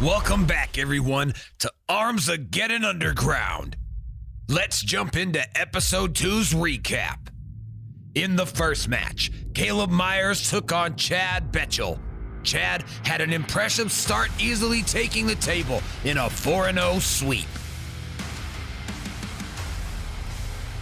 Welcome back, everyone, to ARMSageddon Underground. Let's jump into Episode 2's recap. In the first match, Kaleb Myers took on Chad Betchel. Chad had an impressive start, easily taking the table in a 4-0 sweep.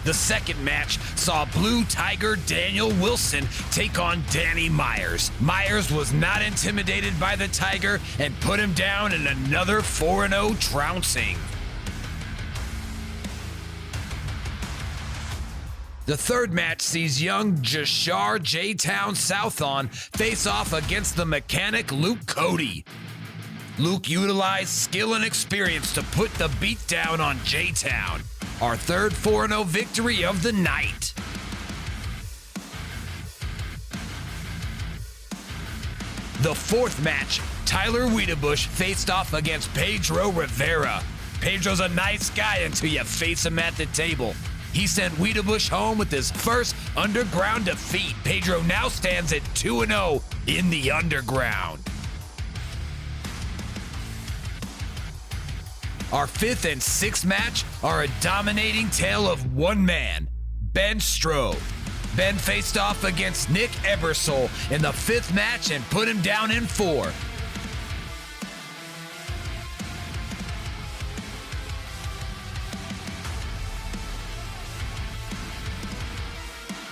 The second match saw Blue Tiger Daniel Wilson take on Danny Myers. Myers was not intimidated by the Tiger and put him down in another 4-0 trouncing. The third match sees young Jashar J-Town Southon face off against the mechanic Luke Cody. Luke utilized skill and experience to put the beat down on J-Town. Our third 4-0 victory of the night. The fourth match, Tyler Wiedebush faced off against Pedro Rivera. Pedro's a nice guy until you face him at the table. He sent Wiedebush home with his first underground defeat. Pedro now stands at 2-0 in the underground. Our fifth and sixth match are a dominating tale of one man, Ben Stroh. Ben faced off against Nick Ebersole in the fifth match and put him down in 4.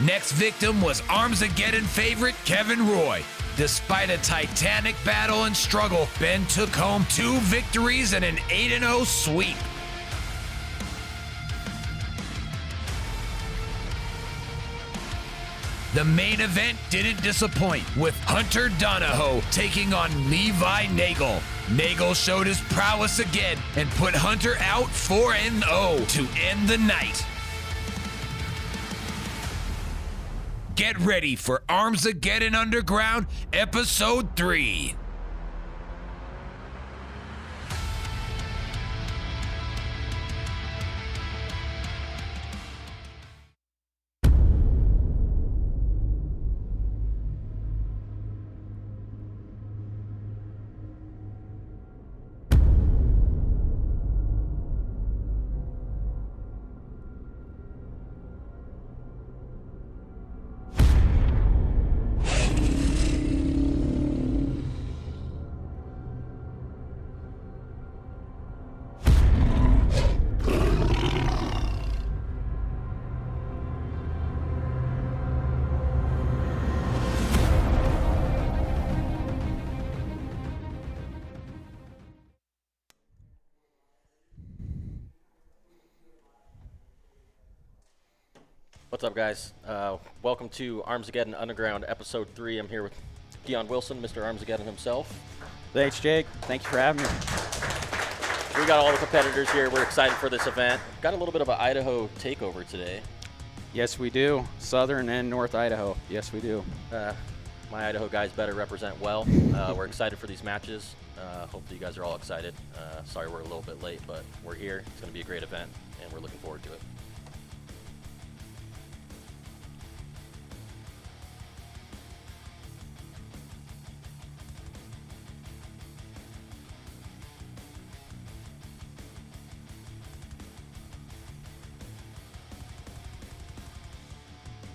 Next victim was ARMSageddon favorite Kevin Roy. Despite a titanic battle and struggle, Ben took home 2 victories and an 8-0 sweep. The main event didn't disappoint, with Hunter Donahoe taking on Levi Nagel. Nagel showed his prowess again and put Hunter out 4-0 to end the night. Get ready for ARMSageddon Underground Episode 3. What's up, guys? Welcome to ARMSageddon Underground Episode 3. I'm here with Keon Wilson, Mr. ARMSageddon himself. Thanks, Jake. Thank you for having me. We got all the competitors here. We're excited for this event. Got a little bit of an Idaho takeover today. Yes, we do. Southern and North Idaho. Yes, we do. My Idaho guys better represent well. We're excited for these matches. Hopefully you guys are all excited. Sorry we're a little bit late, but we're here. It's going to be a great event, and we're looking forward to it.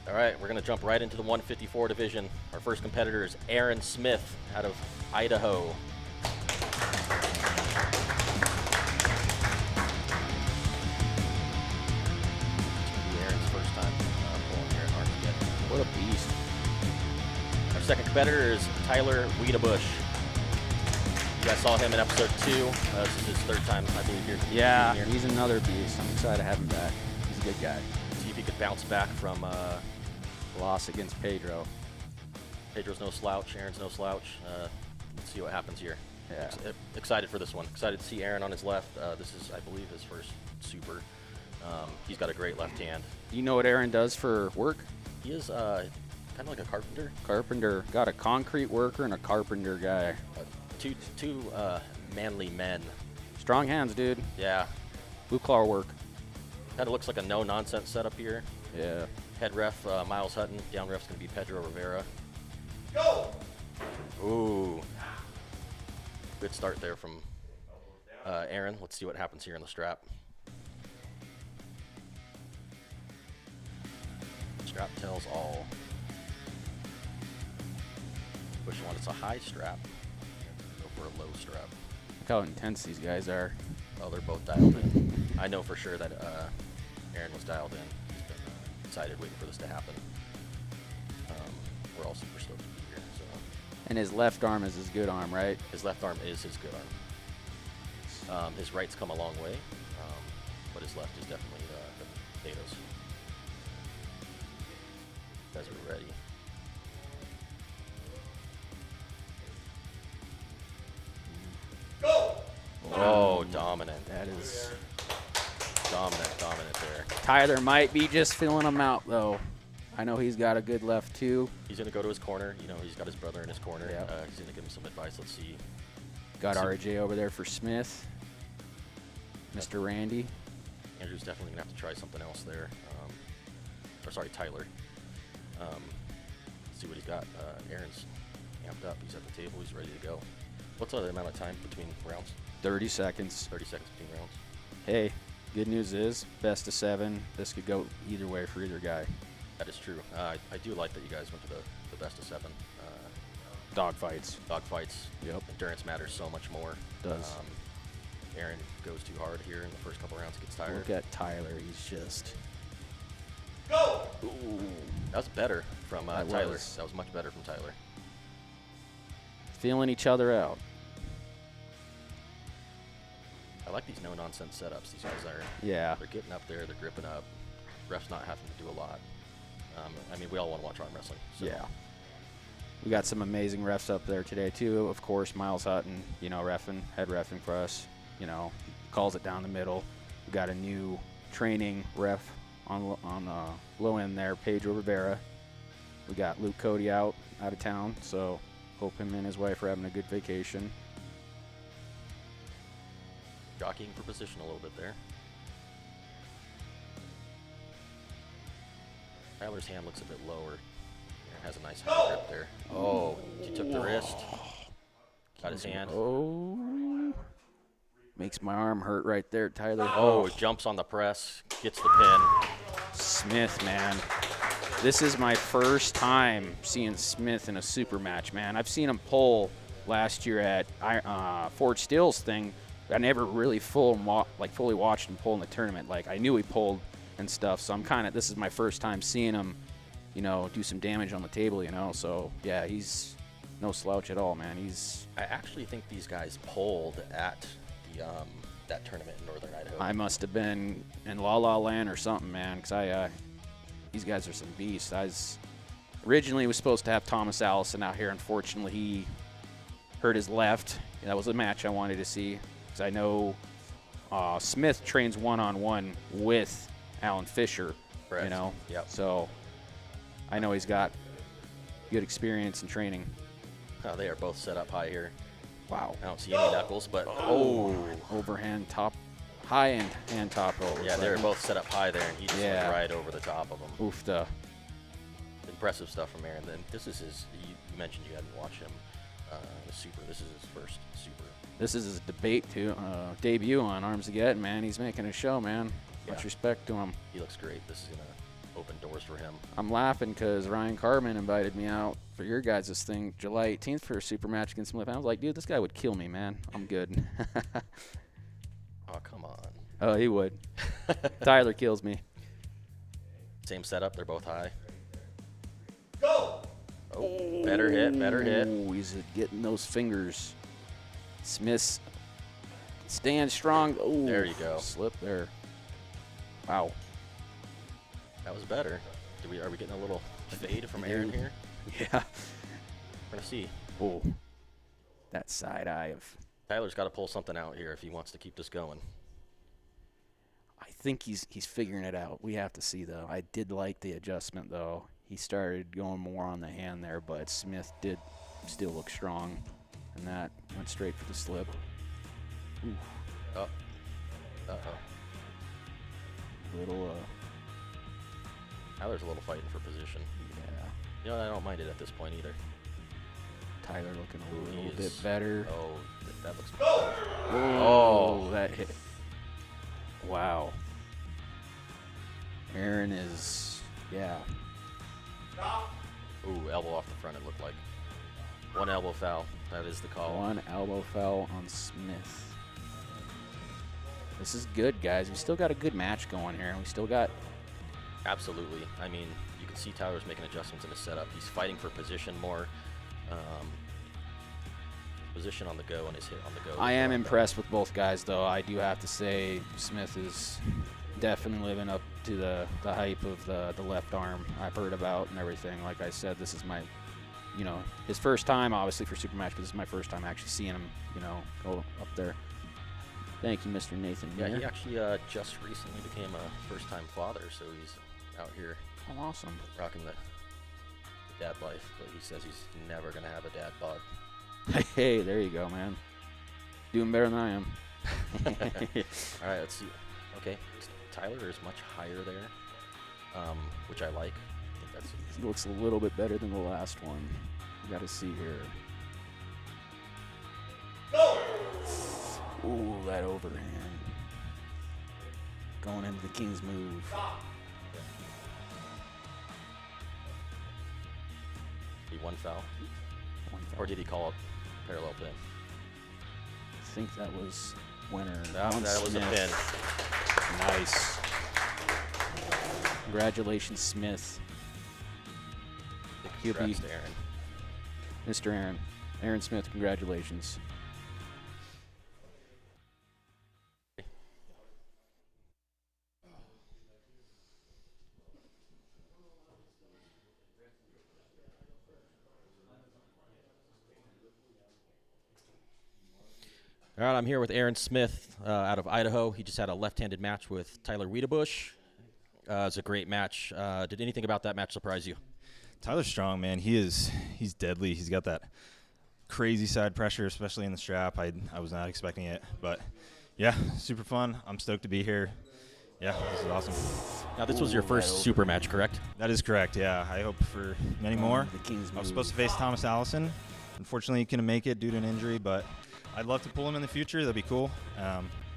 All right, we're going to jump right into the 154 division. Our first competitor is Aaron Smith out of Idaho. Aaron's first time pulling here at ARMSageddon. What a beast. Our second competitor is Tyler Wiedebush. You guys saw him in episode 2. This is his third time, I believe, here. Yeah, he's another beast. I'm excited to have him back. He's a good guy. See if he could bounce back from loss against Pedro. Pedro's no slouch, Aaron's no slouch. Let's see what happens here. Yeah. Excited for this one. Excited to see Aaron on his left. This is, I believe, his first super. He's got a great left hand. Do you know what Aaron does for work? He is kind of like a carpenter. Carpenter. Got a concrete worker and a carpenter guy. Two manly men. Strong hands, dude. Yeah. Blue collar work. Kind of looks like a no-nonsense setup here. Yeah. Head ref, Miles Hutton. Down ref's going to be Pedro Rivera. Go! Ooh. Good start there from Aaron, let's see what happens here in the strap. Strap tells all. Which one? It's a high strap. Go for a low strap. Look how intense these guys are. Oh, they're both dialed in. I know for sure that Aaron was dialed in. He's been excited waiting for this to happen. We're all super stoked to be here. So. And his left arm is his good arm, right? His left arm is his good arm. His right's come a long way, but his left is definitely the potatoes. You guys are ready. Go! Oh, dominant. That is Dominant there. Tyler might be just filling him out, though. I know he's got a good left, too. He's going to go to his corner. You know, he's got his brother in his corner. Yep. He's going to give him some advice. Let's see. Got RJ over there for Smith. Mr. Randy. Andrew's definitely going to have to try something else there. Or sorry, Tyler. See what he's got. Aaron's amped up. He's at the table. He's ready to go. What's the amount of time between rounds? 30 seconds. 30 seconds between rounds. Hey, good news is best of 7. This could go either way for either guy. That is true. I do like that you guys went to the best of 7. Dog fights. Dog fights. Yep. Endurance matters so much more. Does. If Aaron goes too hard here in the first couple rounds, gets tired. Look at Tyler. He's just. Go! Ooh. That was better from That Tyler. was. That was much better from Tyler. Feeling each other out. I like these no-nonsense setups. These guys are. Yeah. They're getting up there. They're gripping up. Ref's not having to do a lot. I mean, we all want to watch arm wrestling. So. Yeah. We got some amazing refs up there today, too. Of course, Miles Hutton, you know, head reffing for us. You know, calls it down the middle. We got a new training ref on low end there, Pedro Rivera. We got Luke Cody out of town, so hope him and his wife are having a good vacation. Jockeying for position a little bit there. Tyler's hand looks a bit lower. Aaron has a nice hand grip there. Oh, he took the wrist. Got his hand. Oh, makes my arm hurt right there, Tyler. Oh, jumps on the press, gets the pin. Smith, man. This is my first time seeing Smith in a super match, man. I've seen him pull last year at Ford Steele's thing. I never really fully watched him pull in the tournament. Like, I knew he pulled and stuff, so this is my first time seeing him, you know, do some damage on the table, you know. So, yeah, he's no slouch at all, man. I actually think these guys pulled at the that tournament in Northern Idaho. I must have been in La La Land or something, man, because these guys are some beasts. Originally was supposed to have Thomas Allison out here. Unfortunately, he hurt his left. That was a match I wanted to see, because I know Smith trains one-on-one with Alan Fisher, Correct. You know. Yep. So I know he's got good experience in training. Oh, they are both set up high here. Wow. I don't see any knuckles, but Overhand top, high end hand top over. yeah, they were both set up high there, and he just went right over the top of them. Oofda. Impressive stuff from Aaron. Then this is his. You mentioned you hadn't watched him in a super. This is his first super. This is his debut on ARMSageddon, man. He's making a show, man. Yeah. Much respect to him. He looks great. This is gonna open doors for him. I'm laughing because Ryan Carmen invited me out for your guys' thing July 18th for a super match against Smith. I was like, dude, this guy would kill me, man. I'm good. Oh, come on. Oh, he would. Tyler kills me. Same setup. They're both high. Go! Oh, better hit. Better hit. Ooh, he's getting those fingers. Smith's staying strong. Ooh, There you go. Slip there. Wow. That was better. Are we getting a little fade from Aaron here? Yeah. We're gonna see. Oh, that side eye of. Tyler's got to pull something out here if he wants to keep this going. I think he's figuring it out. We have to see, though. I did like the adjustment, though. He started going more on the hand there, but Smith did still look strong, and that went straight for the slip. Ooh. Oh. Uh-oh. Little, Tyler's a little fighting for position. yeah. You know, I don't mind it at this point either. Tyler looking a Ooh, he little bit is- better. Oh, That looks. Oh, that hit. Wow. Aaron is, yeah. Ooh, elbow off the front, it looked like. One elbow foul. That is the call. One elbow foul on Smith. This is good, guys. We still got a good match going here. We still got. Absolutely. I mean, you can see Tyler's making adjustments in his setup. He's fighting for position more. Position on the go and his hit on the go. I am impressed with both guys, though. I do have to say Smith is definitely living up to the hype of the left arm I've heard about and everything. Like I said, this is my, his first time, obviously, for Supermatch, but this is my first time actually seeing him, go up there. Thank you, Mr. Nathan. Yeah, Muir. he actually just recently became a first-time father, so he's out here Oh, awesome. rocking the dad life, but he says he's never going to have a dad bod. Hey, there you go, man. Doing better than I am. All right, let's see. Okay, Tyler is much higher there, which I like. I think that's. He looks a little bit better than the last one. We got to see here. Ooh, that overhand. Going into the King's move. He one foul, One foul. or did he call a parallel pin? I think that was winner. That was a pin. Nice. Congratulations, Smith. He'll be Congrats to Aaron. Mr. Aaron. Aaron Smith, congratulations. All right, I'm here with Aaron Smith out of Idaho. He just had a left-handed match with Tyler Wiedebush. It was a great match. Did anything about that match surprise you? Tyler's strong, man. He's deadly. He's got that crazy side pressure, especially in the strap. I was not expecting it, but yeah, super fun. I'm stoked to be here. Yeah, this is awesome. Now, this was your first super match, correct? That is correct. Yeah, I hope for many more. The King's I was move. supposed to face Thomas Allison. Unfortunately, he couldn't make it due to an injury, but I'd love to pull him in the future. That'd be cool.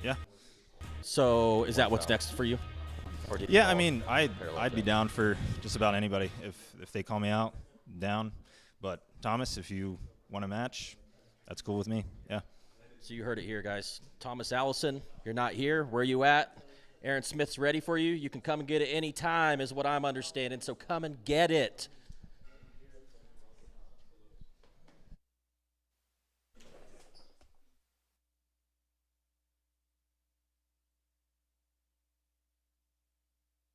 Yeah. So is that what's next for you? Or did you Yeah, call I mean, parallel I'd be pin? down for just about anybody if they call me out, down. But Thomas, if you want a match, that's cool with me. Yeah. So you heard it here, guys. Thomas Allison, you're not here. Where you at? Aaron Smith's ready for you. You can come and get it any time is what I'm understanding, so come and get it.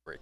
Break.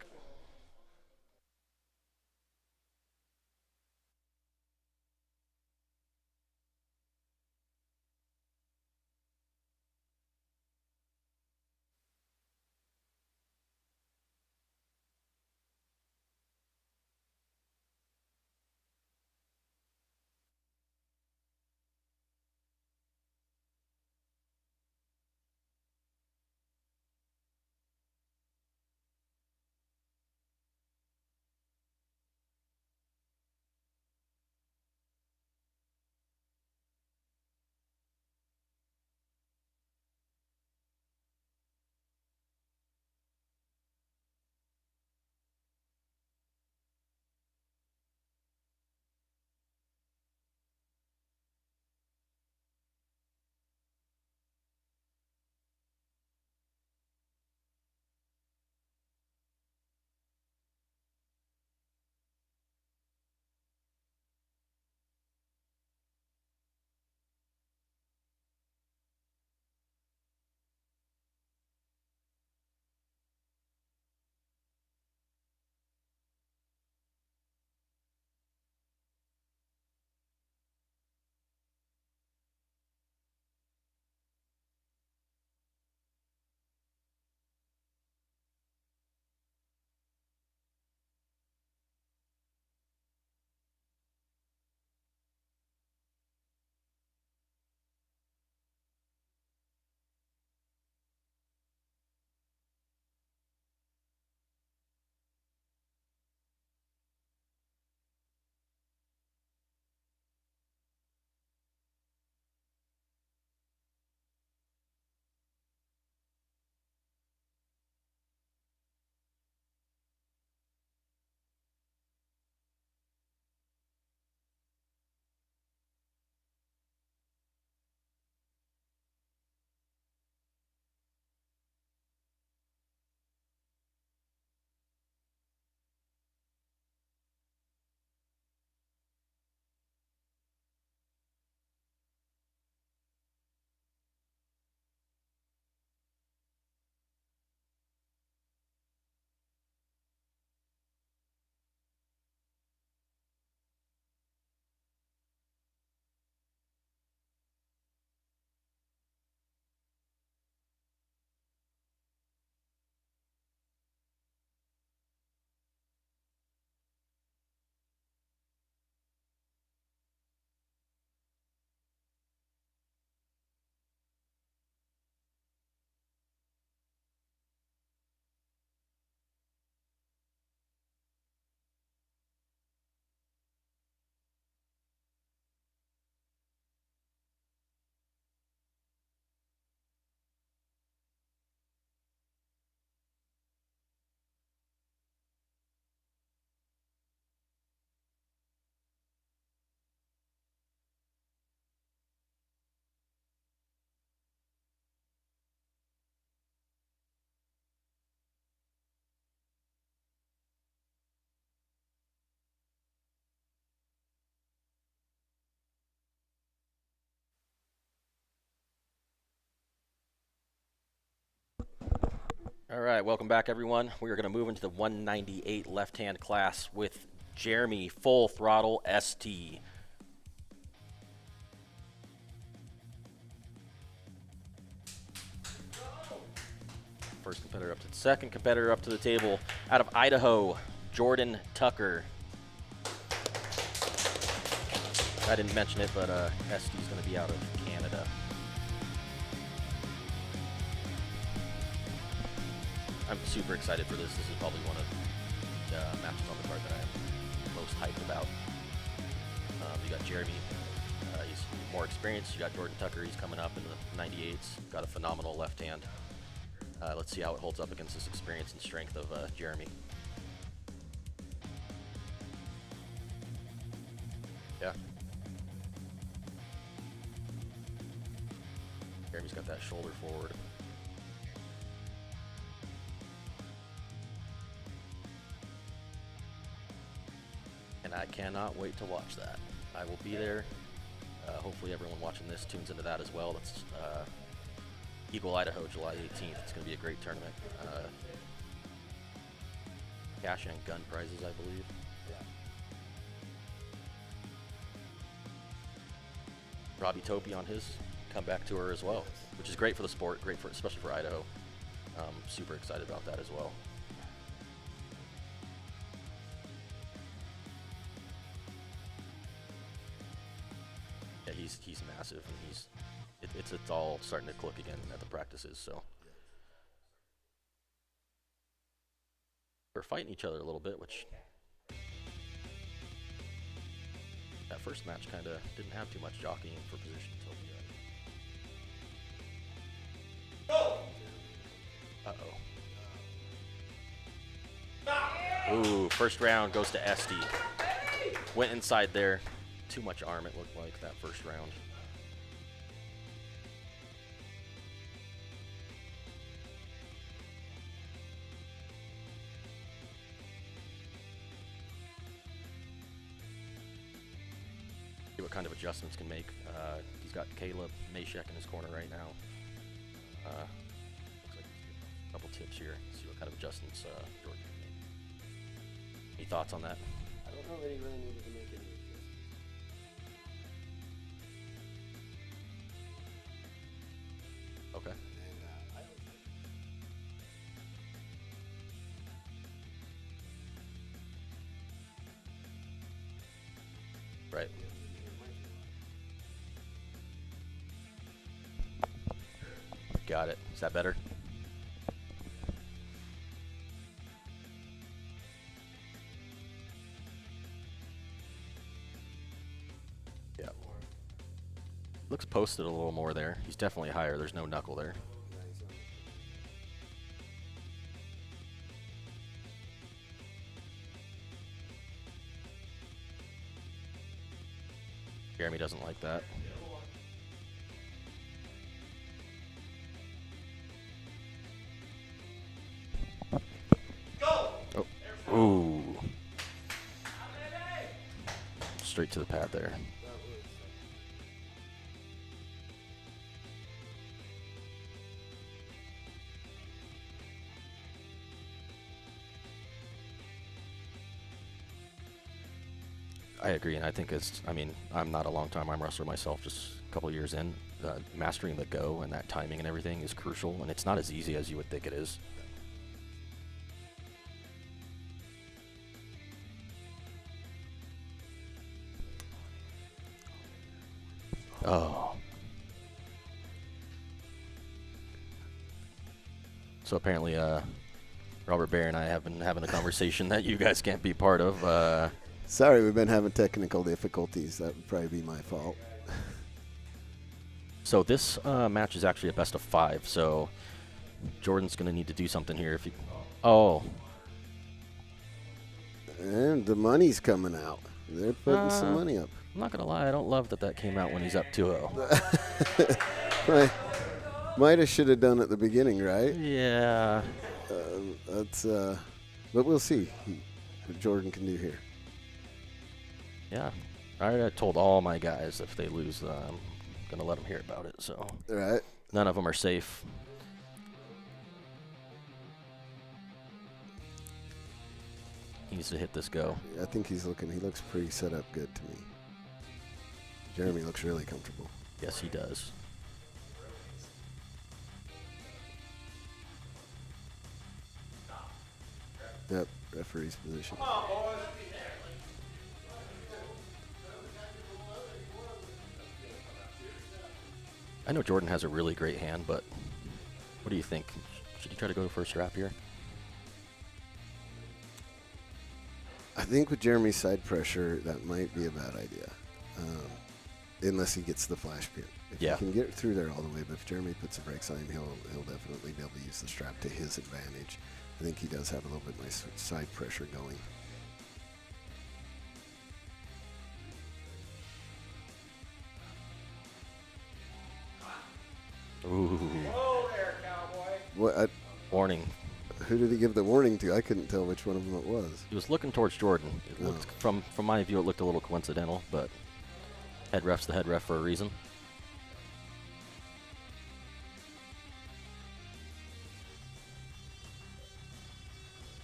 All right, welcome back, everyone. We are going to move into the 198 left-hand class with Jeremy Full Throttle Estey. First competitor up to the second competitor up to the table out of Idaho, Jordan Tucker. I didn't mention it, but Estey's going to be out of Canada. I'm super excited for this. This is probably one of the matches on the card that I'm most hyped about. You got Jeremy, he's more experienced. You got Jordan Tucker, he's coming up in the 98s. Got a phenomenal left hand. Let's see how it holds up against this experience and strength of Jeremy. Yeah. Jeremy's got that shoulder forward. And I cannot wait to watch that. I will be there. Hopefully everyone watching this tunes into that as well. That's Eagle, Idaho, July 18th. It's going to be a great tournament. Cash and gun prizes, I believe. Robbie Topi on his comeback tour as well, which is great for the sport, great for especially for Idaho. Super excited about that as well. Yeah, he's massive, and it's all starting to click again at the practices. So we're fighting each other a little bit, which that first match kind of didn't have too much jockeying for position until the Ooh, first round goes to Estey. Went inside there. Too much arm, it looked like, that first round. See what kind of adjustments can make. He's got Kaleb, Maschek in his corner right now. Looks like a couple tips here. See what kind of adjustments Jordan can make. Any thoughts on that? I don't know that he really needed to make any adjustments. Okay. And I don't think Right. Got it. Is that better? Yeah. Looks posted a little more there. He's definitely higher. There's no knuckle there. Jeremy doesn't like that. Oh. Ooh. Straight to the pad there. I agree, and I think I'm not a long-time arm wrestler myself, just a couple years in. Mastering the go and that timing and everything is crucial, and it's not as easy as you would think it is. Oh. So apparently, Robert Baier and I have been having a conversation that you guys can't be part of. Sorry, we've been having technical difficulties. That would probably be my fault. So this match is actually a best of 5. So Jordan's going to need to do something here. If he, oh, And the money's coming out. They're putting some money up. I'm not going to lie. I don't love that that came out when he's up 2-0. Right. Might have should have done at the beginning, right? Yeah. That's. But we'll see what Jordan can do here. Yeah. I told all my guys if they lose, I'm going to let them hear about it. So All right. none of them are safe. He needs to hit this go. I think he looks pretty set up good to me. Jeremy looks really comfortable. Yes, he does. Yep, referee's position. I know Jordan has a really great hand, but what do you think? Should he try to go for a strap here? I think with Jeremy's side pressure, that might be a bad idea. Unless he gets the flash pin. If Yeah. he can get through there all the way, but if Jeremy puts the brakes on him, he'll definitely be able to use the strap to his advantage. I think he does have a little bit nice side pressure going. Ooh. What? Warning. Who did he give the warning to? I couldn't tell which one of them it was. He was looking towards Jordan. It looked, from my view, it looked a little coincidental, but head ref's the head ref for a reason.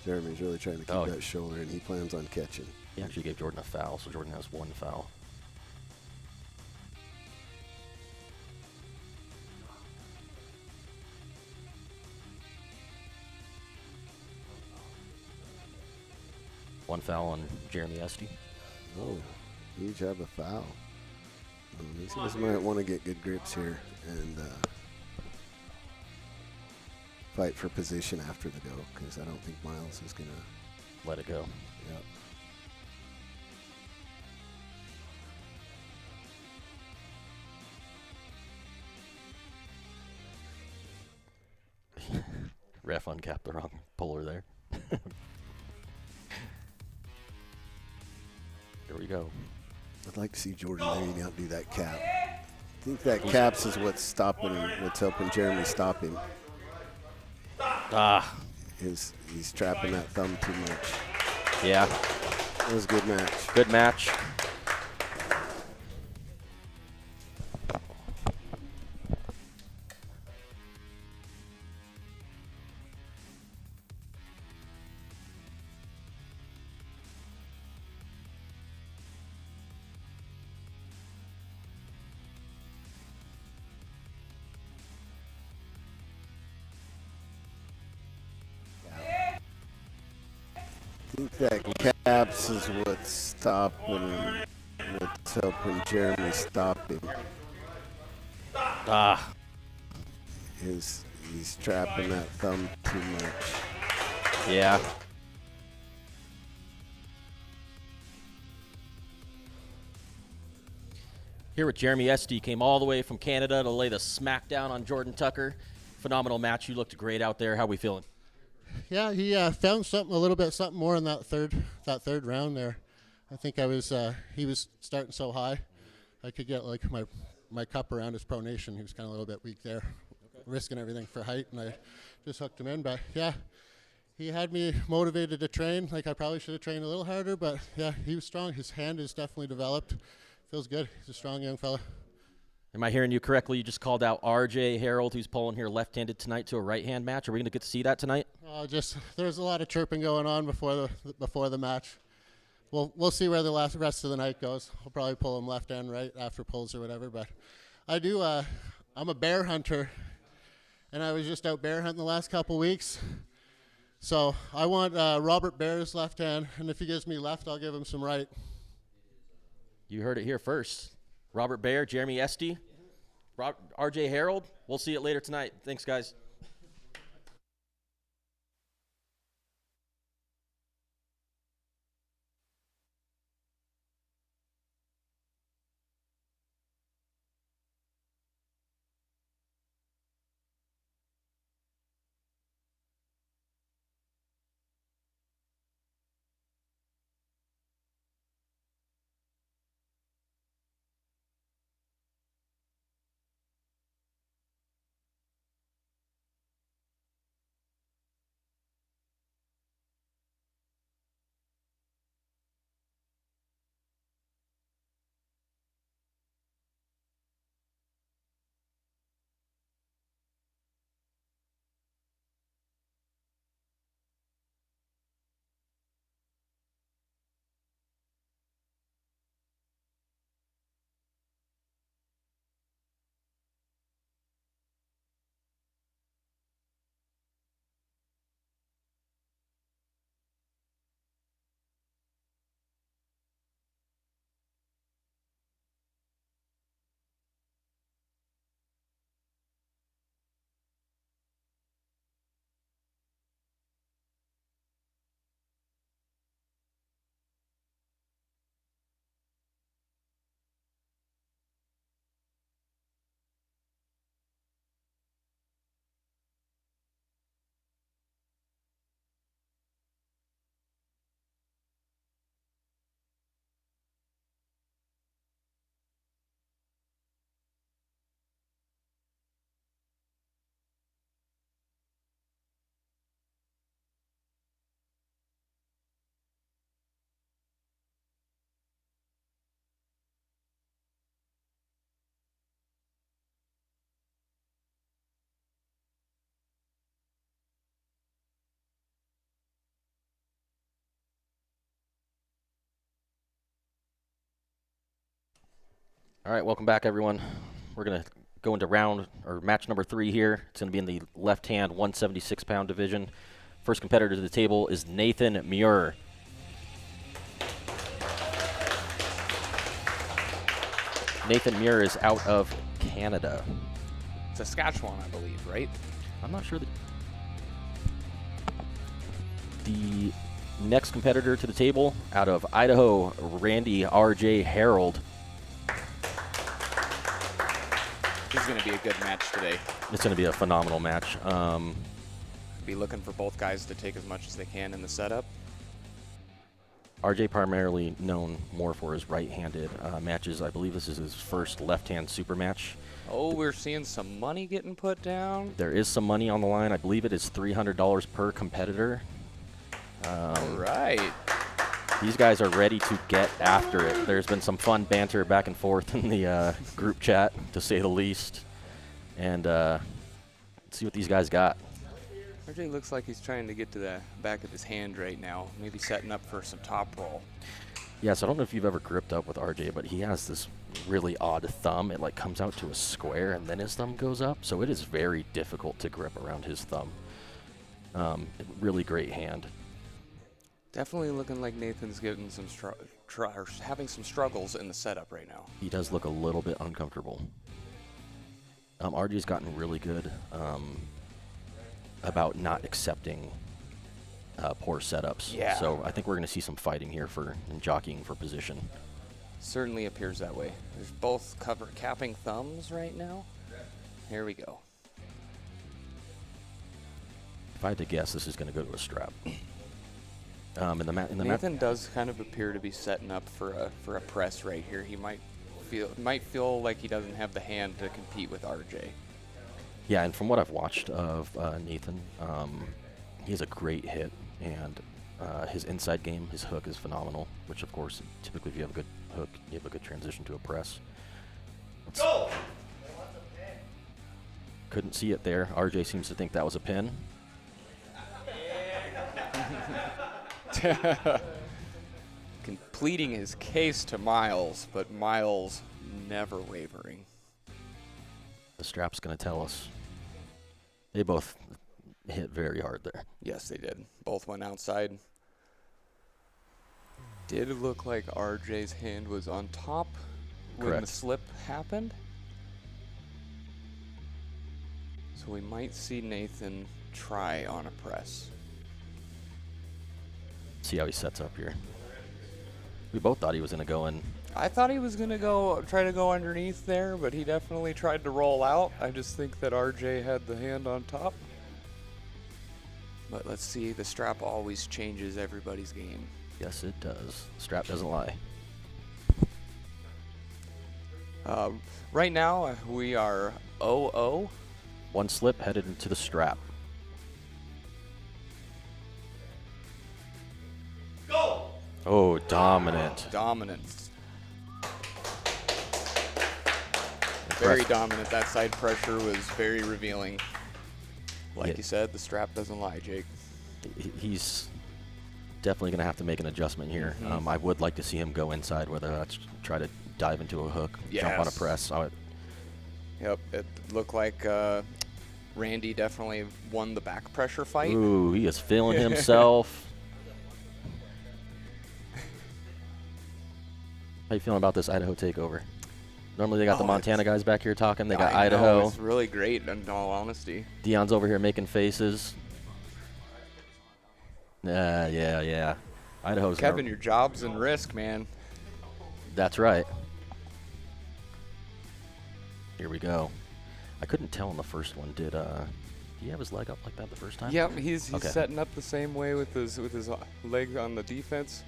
Jeremy's really trying to keep that shoulder, and he plans on catching. He actually gave Jordan a foul, so Jordan has 1 foul. One foul on Jeremy Estey. Oh, huge have a foul. These guys might want to get good grips here and fight for position after the go, because I don't think Miles is going to let it go. Yep. Ref uncapped the wrong puller there. Here we go. I'd like to see Jordan maybe not do that cap. I think that caps is what's stopping him, what's helping Jeremy stop him. He's trapping that thumb too much. Yeah. It was a good match. Good match. I think that caps is what's helping Jeremy stop him. He's trapping that thumb too much. Yeah. Here with Jeremy Estey, came all the way from Canada to lay the smackdown on Jordan Tucker. Phenomenal match. You looked great out there. How we feeling? Yeah, he found something more in that third round there. I think he was starting so high, I could get like my cup around his pronation. He was kind of a little bit weak there, risking everything for height, and I just hooked him in. But yeah, he had me motivated to train. Like I probably should have trained a little harder, but yeah, he was strong. His hand is definitely developed. Feels good. He's a strong young fella. Am I hearing you correctly? You just called out RJ Harrold, who's pulling here left-handed tonight, to a right-hand match. Are we going to get to see that tonight? There's a lot of chirping going on before the match. We'll see where the rest of the night goes. I'll probably pull him left and right after pulls or whatever. But I do. I'm a bear hunter, and I was just out bear hunting the last couple weeks. So I want Robert Bear's left hand, and if he gives me left, I'll give him some right. You heard it here first. Robert Baier, Jeremy Estey, RJ Harrold. We'll see it later tonight. Thanks, guys. All right, welcome back, everyone. We're going to go into match number 3 here. It's going to be in the left-hand 176-pound division. First competitor to the table is Nathan Muir. Nathan Muir is out of Canada. Saskatchewan, I believe, right? I'm not sure. The next competitor to the table, out of Idaho, Randy R.J. Harrold. This is going to be a good match today. It's going to be a phenomenal match. Be looking for both guys to take as much as they can in the setup. RJ primarily known more for his right-handed matches. I believe this is his first left-hand super match. Oh, we're seeing some money getting put down. There is some money on the line. I believe it is $300 per competitor. All right. These guys are ready to get after it. There's been some fun banter back and forth in the group chat, to say the least. And let's see what these guys got. RJ looks like he's trying to get to the back of his hand right now, maybe setting up for some top roll. Yes, I don't know if you've ever gripped up with RJ, but he has this really odd thumb. It like comes out to a square and then his thumb goes up, so it is very difficult to grip around his thumb. Really great hand. Definitely looking like Nathan's getting some having some struggles in the setup right now. He does look a little bit uncomfortable. RJ's gotten really good about not accepting poor setups. Yeah. So I think we're going to see some fighting here and jockeying for position. Certainly appears that way. There's both capping thumbs right now. Here we go. If I had to guess, this is going to go to a strap. Nathan does kind of appear to be setting up for a press right here. He might feel like he doesn't have the hand to compete with RJ. Yeah, and from what I've watched of Nathan, he has a great hit, and his inside game, his hook is phenomenal, which, of course, typically if you have a good hook, you have a good transition to a press. Go! Couldn't see it there. RJ seems to think that was a pin. Completing his case to Miles, but Miles never wavering. The strap's going to tell us. They both hit very hard there. Yes, they did. Both went outside. Did look like RJ's hand was on top when Correct. the slip happened. So we might see Nathan try on a press. See how he sets up here. We both thought he was going to go in. I thought he was going to try to go underneath there, but he definitely tried to roll out. I just think that RJ had the hand on top. But let's see, the strap always changes everybody's game. Yes, it does. Strap doesn't lie. Right now, we are 0-0. One slip headed into the strap. Go! Oh, dominant. Dominance. Very dominant. That side pressure was very revealing. Like you said, the strap doesn't lie, Jake. He's definitely going to have to make an adjustment here. I would like to see him go inside, whether that's try to dive into a hook, jump on a press. Yep, it looked like Randy definitely won the back pressure fight. Ooh, he is feeling himself. How you feeling about this Idaho takeover? Normally they got the Montana guys back here talking. They got Idaho. It's really great, in all honesty. Dion's over here making faces. Yeah. Idaho's Kevin, your job's in risk, man. That's right. Here we go. I couldn't tell in the first one. Did he have his leg up like that the first time? Yep, he's setting up the same way with his leg on the defense,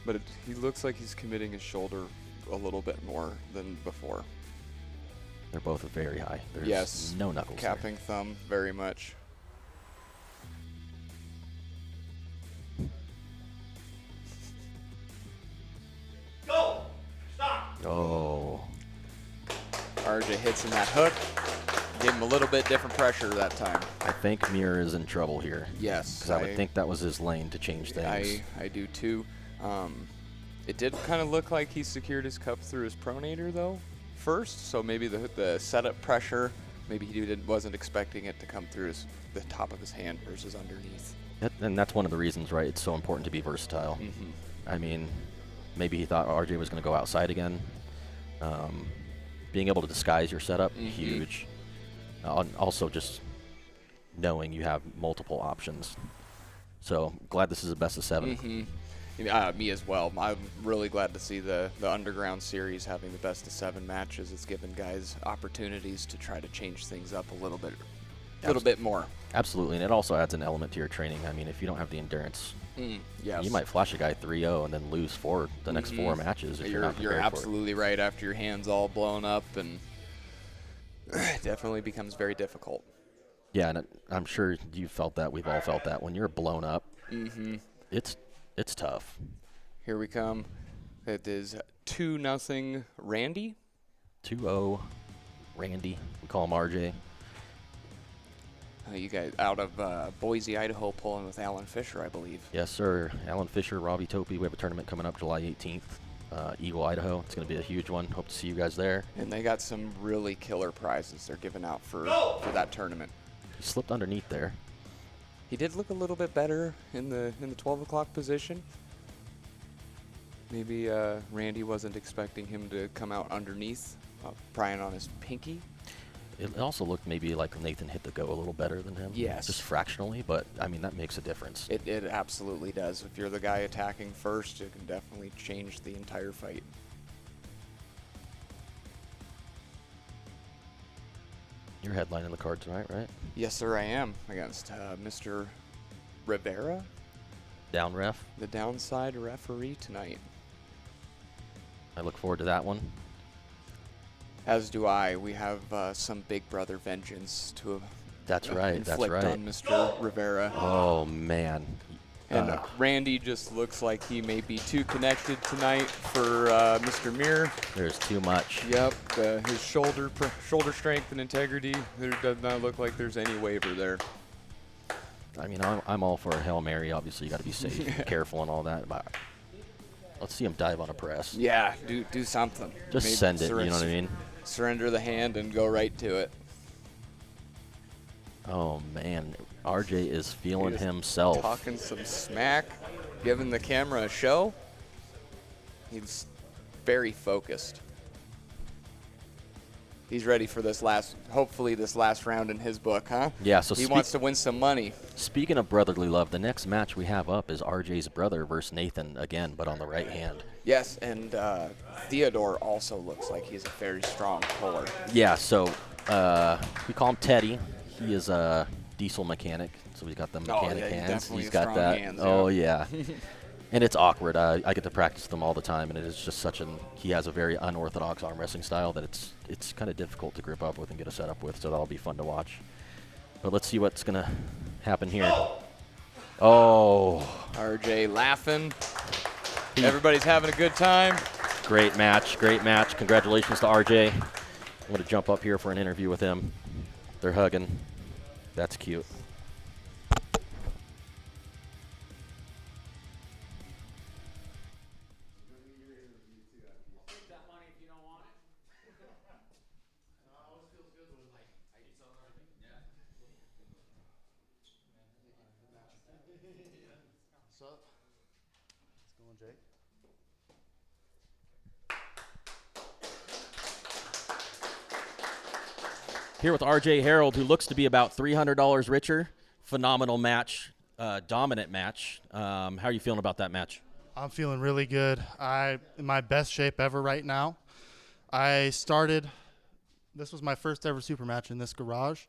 but he looks like he's committing his shoulder a little bit more than before. They're both very high. There's no knuckles capping thumb very much. Go! Stop! Oh. RJ hits in that hook. Gave him a little bit different pressure that time. I think Muir is in trouble here. Yes. Because I would think that was his lane to change things. I do too. It did kind of look like he secured his cup through his pronator, though, first, so maybe the setup pressure, maybe he wasn't expecting it to come through the top of his hand versus underneath. And that's one of the reasons, right? It's so important to be versatile. I mean, maybe he thought RJ was going to go outside again. Being able to disguise your setup, huge. Also just knowing you have multiple options. So glad this is a best of 7. Me as well. I'm really glad to see the Underground Series having the best of 7 matches. It's given guys opportunities to try to change things up a little bit more. Absolutely, and it also adds an element to your training. I mean, if you don't have the endurance, you might flash a guy 3-0 and then lose the next 4 matches if you're not prepared You're for absolutely right. After your hand's all blown up, and it definitely becomes very difficult. Yeah, and I'm sure you felt that. We've all felt that. When you're blown up, it's tough. Here we come. It is 2-0 Randy. 2-0 Randy. We call him RJ. You guys out of Boise, Idaho, pulling with Alan Fisher, I believe. Yes, sir. Alan Fisher, Robbie Topi. We have a tournament coming up July 18th. Eagle, Idaho. It's going to be a huge one. Hope to see you guys there. And they got some really killer prizes they're giving out for that tournament. He slipped underneath there. He did look a little bit better in the 12 o'clock position. Maybe Randy wasn't expecting him to come out underneath, prying on his pinky. It also looked maybe like Nathan hit the go a little better than him. Yes. Just fractionally, but, I mean, that makes a difference. It absolutely does. If you're the guy attacking first, it can definitely change the entire fight. You're headlining the card tonight, right? Yes, sir, I am, against Mr. Rivera, Down ref. the downside referee tonight. I look forward to that one. As do I. We have some Big Brother vengeance to That's right. inflict That's right. on Mr. Rivera. Oh, man. And Randy just looks like he may be too connected tonight for Mr. Muir. There's too much. Yep, his shoulder strength and integrity, there does not look like there's any waiver there. I mean, I'm all for a Hail Mary. Obviously, you got to be safe and careful and all that. But let's see him dive on a press. Yeah, do something. Just Maybe send it, you know what I mean? Surrender the hand and go right to it. Oh, man. RJ is feeling He's himself. Talking some smack, giving the camera a show. He's very focused. He's ready for hopefully this last round in his book, huh? Yeah, so he wants to win some money. Speaking of brotherly love, the next match we have up is RJ's brother versus Nathan again, but on the right hand. Yes, and Theodore also looks like he's a very strong puller. Yeah, so we call him Teddy. He is a diesel mechanic, so he's got the mechanic hands. He's got that. Hands, oh yeah, and it's awkward. I get to practice them all the time, and it is just he has a very unorthodox arm wrestling style that it's kind of difficult to grip up with and get a setup with. So that'll be fun to watch. But let's see what's gonna happen here. Oh, RJ laughing. Everybody's having a good time. Great match, great match. Congratulations to RJ. I'm gonna jump up here for an interview with him. They're hugging. That's cute. Here with RJ Harrold, who looks to be about $300 richer. Phenomenal match, dominant match. How are you feeling about that match? I'm feeling really good. I'm in my best shape ever right now. This was my first ever super match in this garage.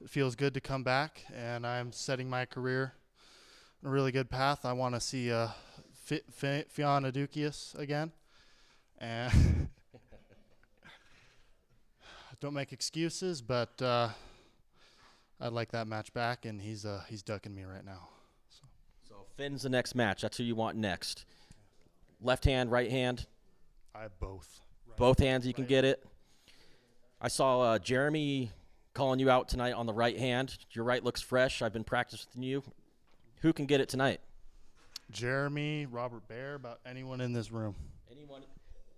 It feels good to come back, and I'm setting my career on a really good path. I want to see Fiona Dukius again. And don't make excuses, but I'd like that match back, and he's ducking me right now. So Finn's the next match. That's who you want next. Left hand, right hand? I have both. Both hands you can get it. I saw Jeremy calling you out tonight on the right hand. Your right looks fresh. I've been practicing you. Who can get it tonight? Jeremy, Robert Baier, about anyone in this room. Anyone.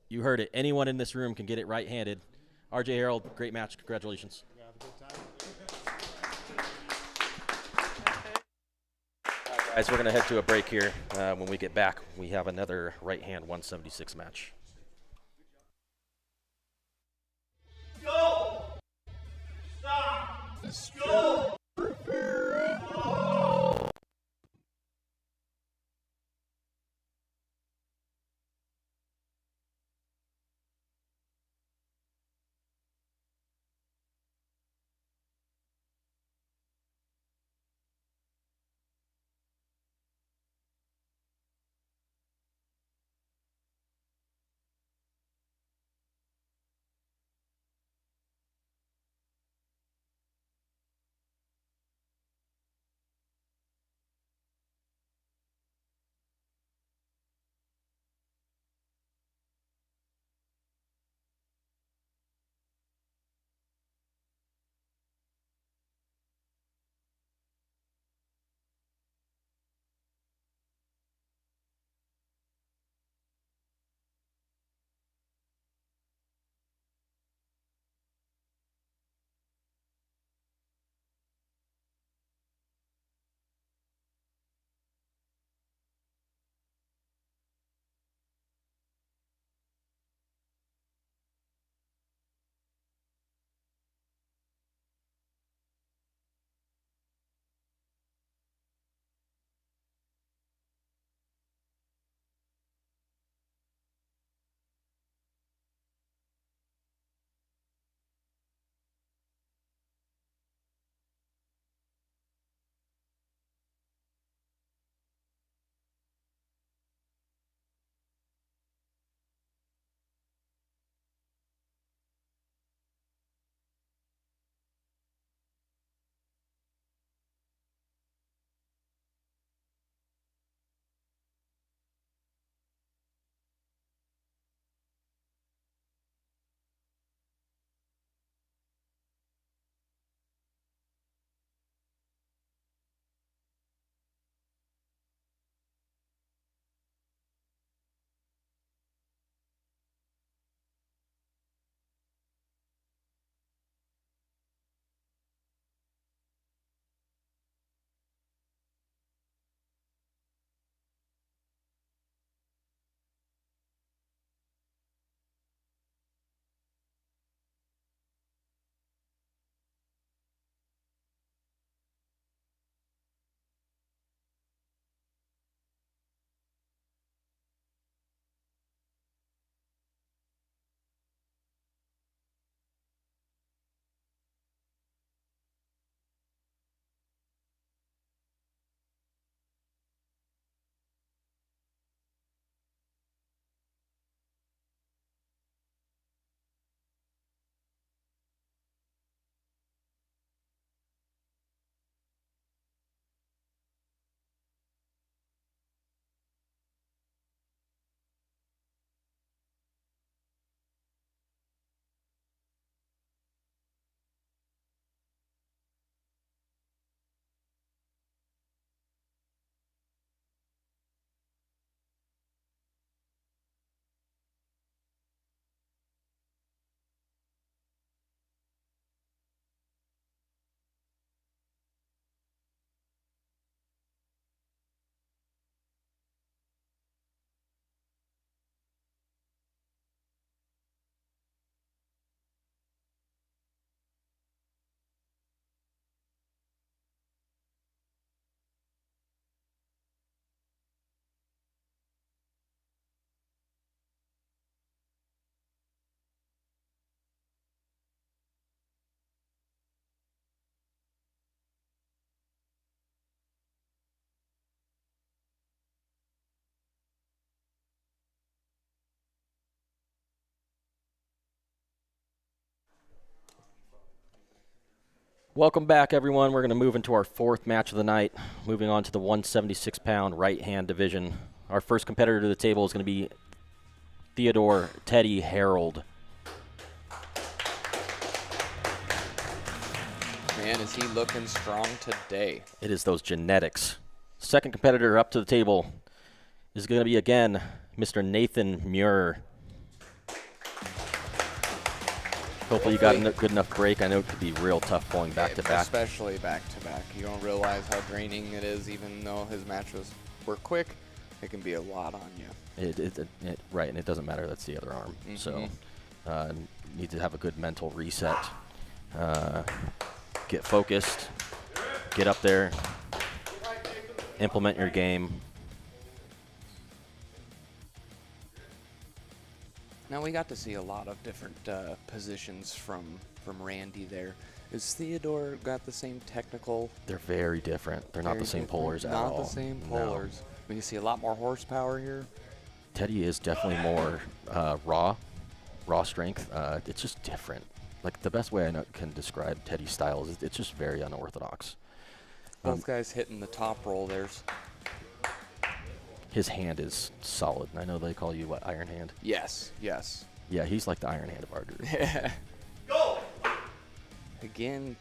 You heard it. Anyone in this room can get it right-handed. RJ Harrold, great match. Congratulations. Guys, we're going to head to a break here. When we get back, we have another right-hand 176 match. Go! Stop! Go! Welcome back, everyone. We're going to move into our fourth match of the night, moving on to the 176-pound right-hand division. Our first competitor to the table is going to be Theodore Teddy Harrold. Man, is he looking strong today. It is those genetics. Second competitor up to the table is going to be, again, Mr. Nathan Muir. Hopefully you got a good enough break. I know it could be real tough going back to back. Especially back to back. You don't realize how draining it is, even though his matches were quick. It can be a lot on you. Right, and it doesn't matter. That's the other arm. So need to have a good mental reset. Get focused. Get up there. Implement your game. Now we got to see a lot of different positions from Randy there. Is Theodore got the same technical? They're very different. They're not the same polars at all. Not the same polars. We can see a lot more horsepower here. Teddy is definitely more raw strength. It's just different. Like the best way I can describe Teddy's style is it's just very unorthodox. Both guys hitting the top roll. His hand is solid. I know they call you what, Iron Hand? Yes, yes. Yeah, he's like the Iron Hand of our group. Go! Again,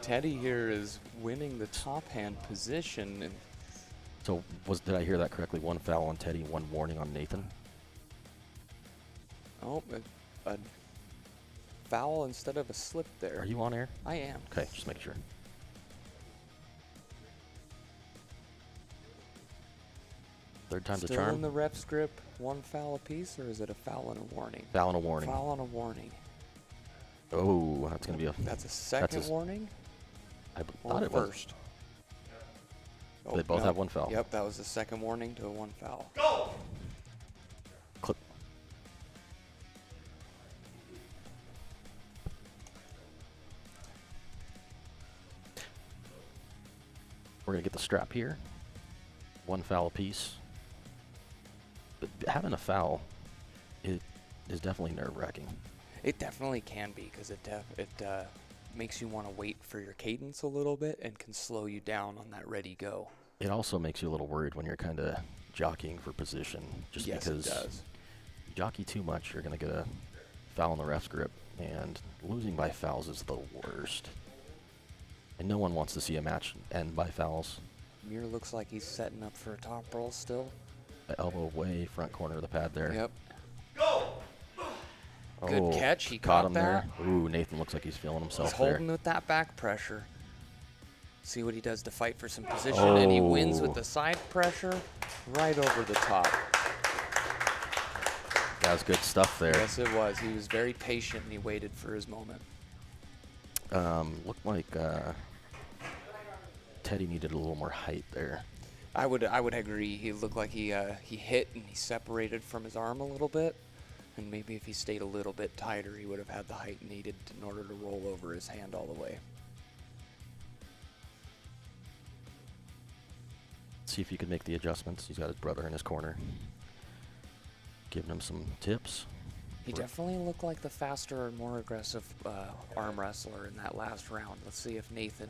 Teddy here is winning the top hand position. And so did I hear that correctly? 1 foul on Teddy, 1 warning on Nathan? Oh, a foul instead of a slip there. Are you on air? I am. Okay, just make sure. Third time's a charm. Still in the ref script, 1 foul apiece, or is it a foul and a warning? Foul and a warning. Foul and a warning. Oh, that's going to be That's a second warning? I thought it was. First. They both have 1 foul. Yep, that was the second warning to a 1 foul. Go! Clip. We're going to get the strap here. 1 foul apiece. But having a foul is definitely nerve-wracking. It definitely can be, because it makes you want to wait for your cadence a little bit and can slow you down on that ready go. It also makes you a little worried when you're kind of jockeying for position, just yes, because it does. you jockey too much, you're going to get a foul in the ref's grip, and losing by fouls is the worst. And no one wants to see a match end by fouls. Muir looks like he's setting up for a top roll still. The elbow way front corner of the pad there. Yep. Go! Good catch. He caught him that. there. Ooh, Nathan looks like he's feeling himself He's there. holding with that back pressure. See what he does to fight for some position, and he wins with the side pressure right over the top. That was good stuff there. Yes, it was. He was very patient, and he waited for his moment. Looked like Teddy needed a little more height there. I would agree. He looked like he hit and he separated from his arm a little bit, and maybe if he stayed a little bit tighter, he would have had the height needed in order to roll over his hand all the way. See if he could make the adjustments. He's got his brother in his corner, giving him some tips. He definitely looked like the faster and more aggressive arm wrestler in that last round. Let's see if Nathan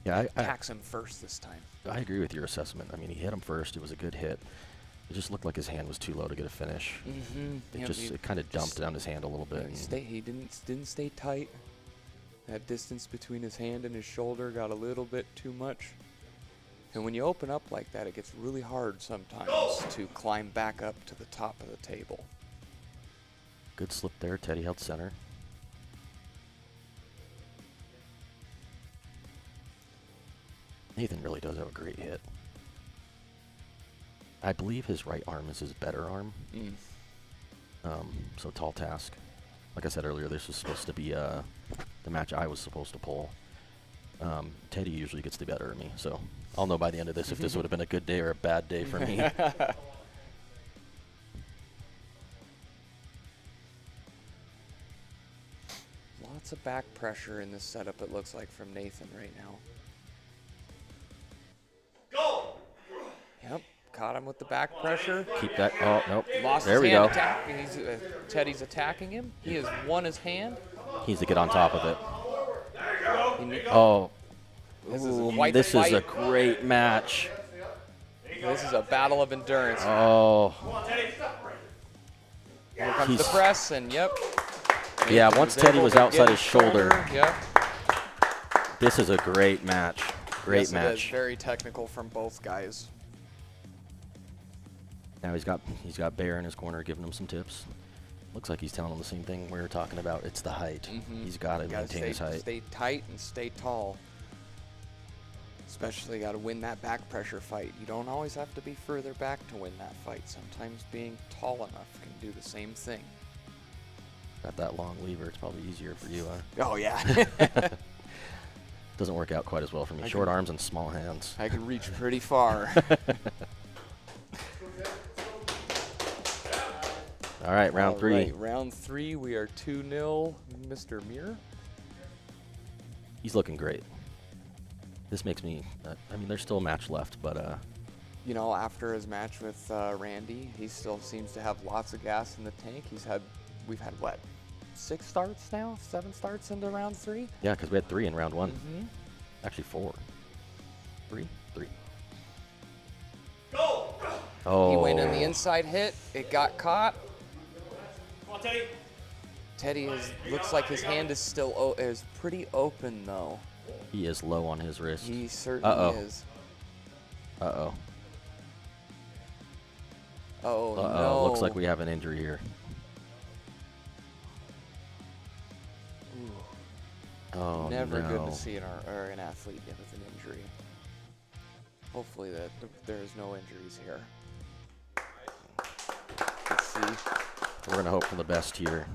attacks him first this time. I agree with your assessment. I mean, he hit him first. It was a good hit. It just looked like his hand was too low to get a finish. It kind of dumped down his hand a little bit. He didn't stay tight. That distance between his hand and his shoulder got a little bit too much. And when you open up like that, it gets really hard sometimes to climb back up to the top of the table. Good slip there. Teddy held center. Nathan really does have a great hit. I believe his right arm is his better arm. So tall task. Like I said earlier, this was supposed to be the match I was supposed to pull. Teddy usually gets the better of me, so I'll know by the end of this if this would have been a good day or a bad day for me. Lots of back pressure in this setup, it looks like, from Nathan right now. Go! Yep, caught him with the back pressure. Keep that. Oh, nope. Lost there his we hand go. attacking. Teddy's attacking him. He has won his hand. He needs to get on top of it. Oh, this is a great match. This is a battle of endurance. Oh. Here comes the press, and yep. Yeah, once Teddy was outside his shoulder. Yep. This is a great match. Great yes, match. It is very technical from both guys. Now he's got Baier in his corner giving him some tips. Looks like he's telling him the same thing we were talking about. It's the height. He's got to maintain his height. Stay tight and stay tall. Especially got to win that back pressure fight. You don't always have to be further back to win that fight. Sometimes being tall enough can do the same thing. Got that long lever. It's probably easier for you, huh? Oh, yeah. Doesn't work out quite as well for me. Short arms and small hands. I can reach pretty far. All right, round 3. Right, round 3, we are 2-0, Mr. Muir. He's looking great. This makes me, I mean, there's still a match left, but... You know, after his match with Randy, he still seems to have lots of gas in the tank. We've had, what, 6 starts now? 7 starts into round 3? Yeah, because we had 3 in round 1. Actually 4. 3? 3. Go! Oh. He went in the inside hit. It got caught. Come on, Teddy. Teddy looks like his hand is still is pretty open, though. He is low on his wrist. He certainly is. Uh-oh. Oh, Uh-oh. no. Looks like we have an injury here. Oh, Never no. good to see an athlete with an injury. Hopefully that there's no injuries here. Let's see. We're going to hope for the best here.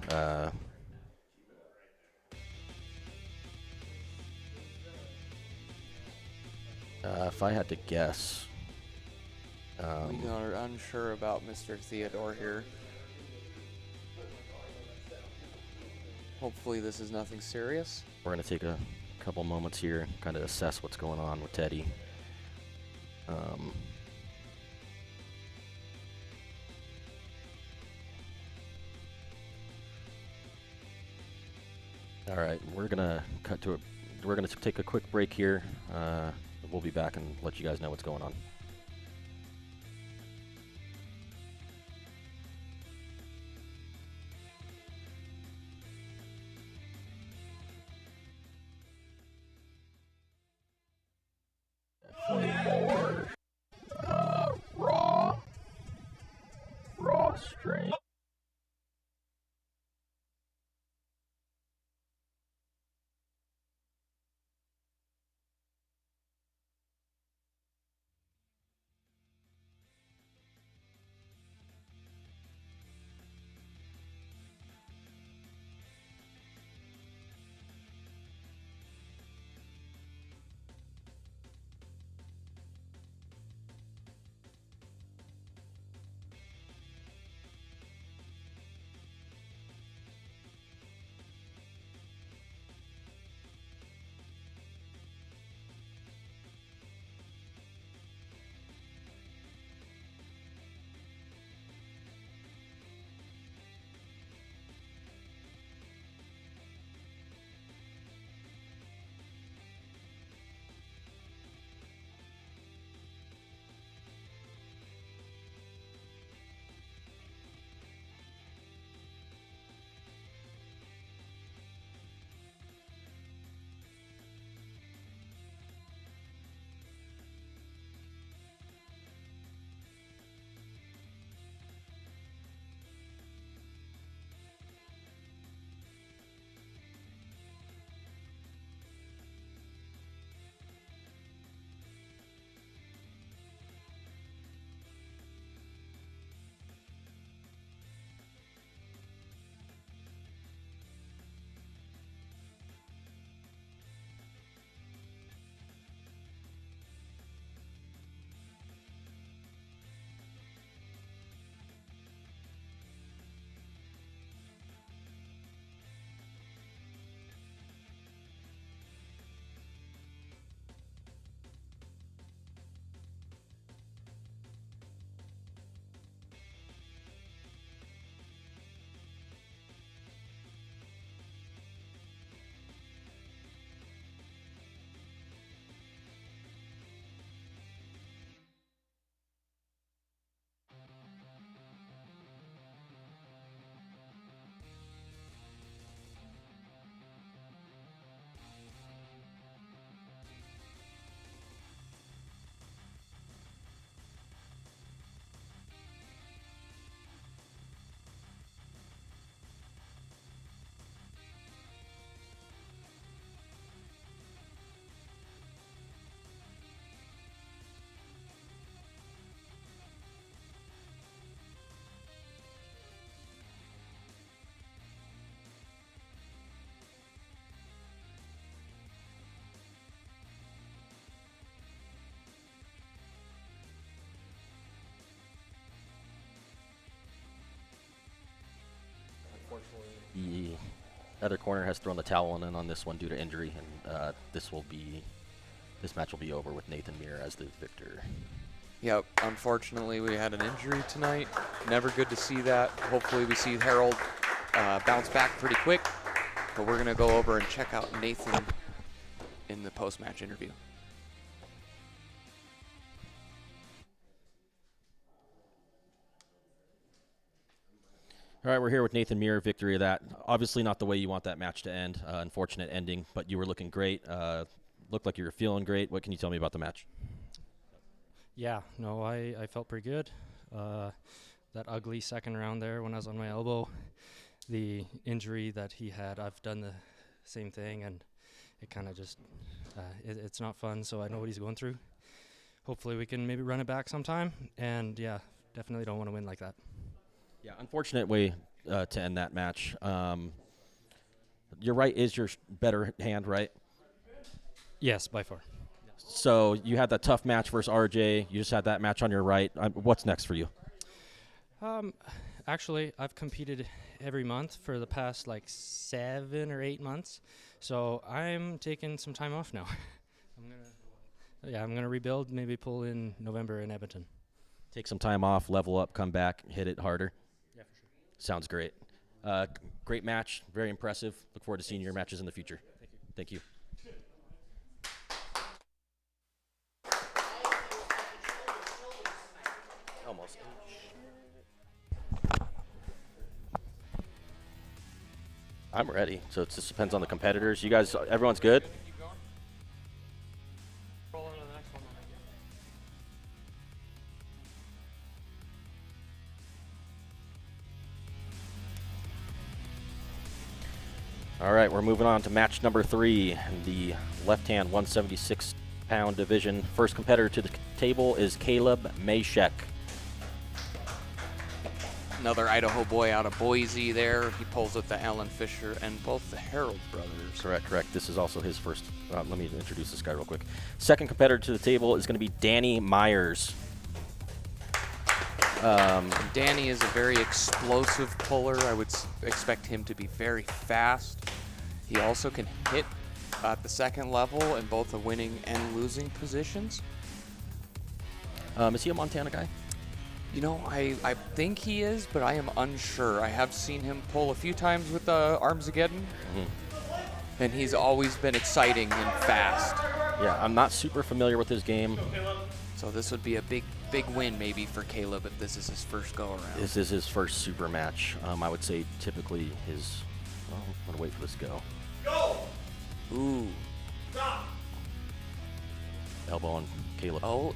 If I had to guess... we are unsure about Mr. Theodore here. Hopefully this is nothing serious. We're going to take a couple moments here, kind of assess what's going on with Teddy. All right, we're gonna we're gonna take a quick break here. We'll be back and let you guys know what's going on. Raw strength. other corner has thrown the towel in on this one due to injury, and this match will be over with Nathan Muir as the victor. Yep, unfortunately we had an injury tonight. Never good to see that. Hopefully we see Harrold bounce back pretty quick. But we're going to go over and check out Nathan in the post-match interview. All right, we're here with Nathan Muir, victory of that. Obviously not the way you want that match to end, unfortunate ending, but you were looking great. Looked like you were feeling great. What can you tell me about the match? Yeah, no, I felt pretty good. That ugly second round there when I was on my elbow, the injury that he had, I've done the same thing, and it kind of just, it's not fun, so I know what he's going through. Hopefully we can maybe run it back sometime, and yeah, definitely don't want to win like that. Yeah, unfortunate way to end that match. Your right is your better hand, right? Yes, by far. So you had that tough match versus RJ. You just had that match on your right. What's next for you? Actually, I've competed every month for the past like 7 or 8 months, so I'm taking some time off now. I'm gonna rebuild. Maybe pull in November in Edmonton. Take some time off, level up, come back, hit it harder. Yeah, for sure. Sounds great. Great match, very impressive. Look forward to seeing your matches in the future. Thank you. Almost. I'm ready. So it just depends on the competitors. You guys, everyone's good? All right, we're moving on to match number 3 in the left-hand 176-pound division. First competitor to the table is Kaleb Maschek. Another Idaho boy out of Boise there. He pulls with the Alan Fisher and both the Harrold brothers. Correct. This is also his first. Let me introduce this guy real quick. Second competitor to the table is going to be Danny Myers. Danny is a very explosive puller. I would expect him to be very fast. He also can hit at the second level in both the winning and losing positions. Is he a Montana guy? You know, I think he is, but I am unsure. I have seen him pull a few times with the ARMSageddon, and he's always been exciting and fast. Yeah, I'm not super familiar with his game. So this would be a big win maybe for Kaleb if this is his first go-around. This is his first super match. I would say typically his. Well, I'm going to wait for this to go. Go! Ooh. Stop! Elbow on Kaleb. Oh,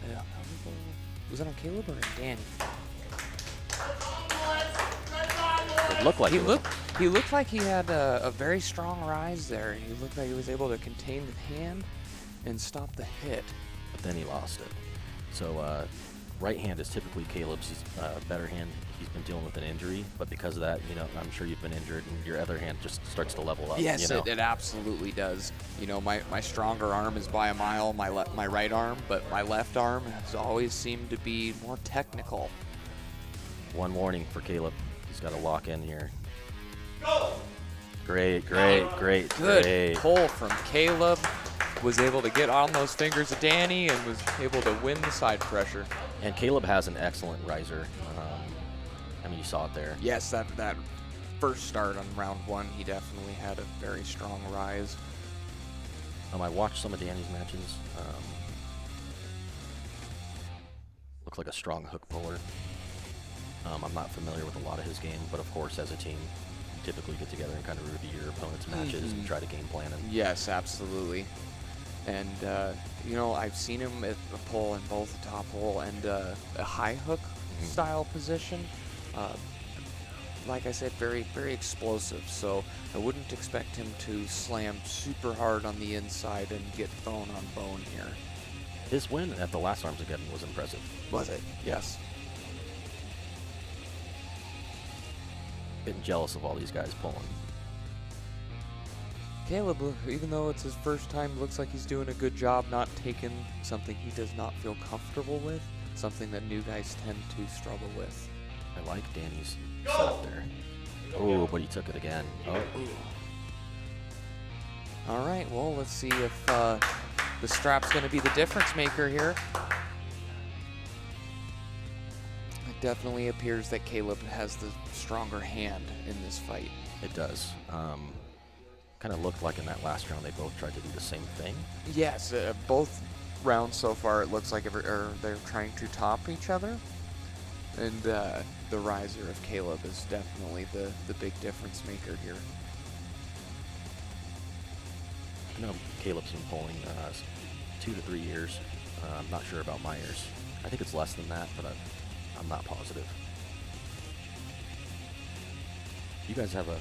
was that on Kaleb or on Danny? It looked like he looked like he had a very strong rise there. He looked like he was able to contain the hand and stop the hit. But then he lost it. So right hand is typically Kaleb's better hand. He's been dealing with an injury, but because of that, you know, I'm sure you've been injured, and your other hand just starts to level up. Yes, you know? it absolutely does. You know, my stronger arm is by a mile, my right arm, but my left arm has always seemed to be more technical. One warning for Kaleb. He's got to lock in here. Go! Great. Good pull from Kaleb. Was able to get on those fingers of Danny and was able to win the side pressure. And Kaleb has an excellent riser. I mean, you saw it there. Yes, that first start on round 1, he definitely had a very strong rise. I watched some of Danny's matches. Looks like a strong hook puller. I'm not familiar with a lot of his game, but of course, as a team, you typically get together and kind of review your opponent's matches and try to game plan them. Yes, absolutely. And, you know, I've seen him at a pull in both the top hole and a high hook style position. Like I said, very, very explosive. So I wouldn't expect him to slam super hard on the inside and get bone on bone here. His win at the last ARMSageddon was impressive. Was it? Yes. Getting jealous of all these guys pulling. Kaleb, even though it's his first time, looks like he's doing a good job not taking something he does not feel comfortable with, something that new guys tend to struggle with. I like Danny's setup there. Oh, but he took it again. Oh. All right, well, let's see if the strap's going to be the difference maker here. It definitely appears that Kaleb has the stronger hand in this fight. It does. Kind of looked like in that last round they both tried to do the same thing. Yes, both rounds so far it looks like they're trying to top each other. And the riser of Kaleb is definitely the big difference maker here. I know Kaleb's been pulling 2 to 3 years. I'm not sure about Myers. I think it's less than that, but I'm not positive. You guys have a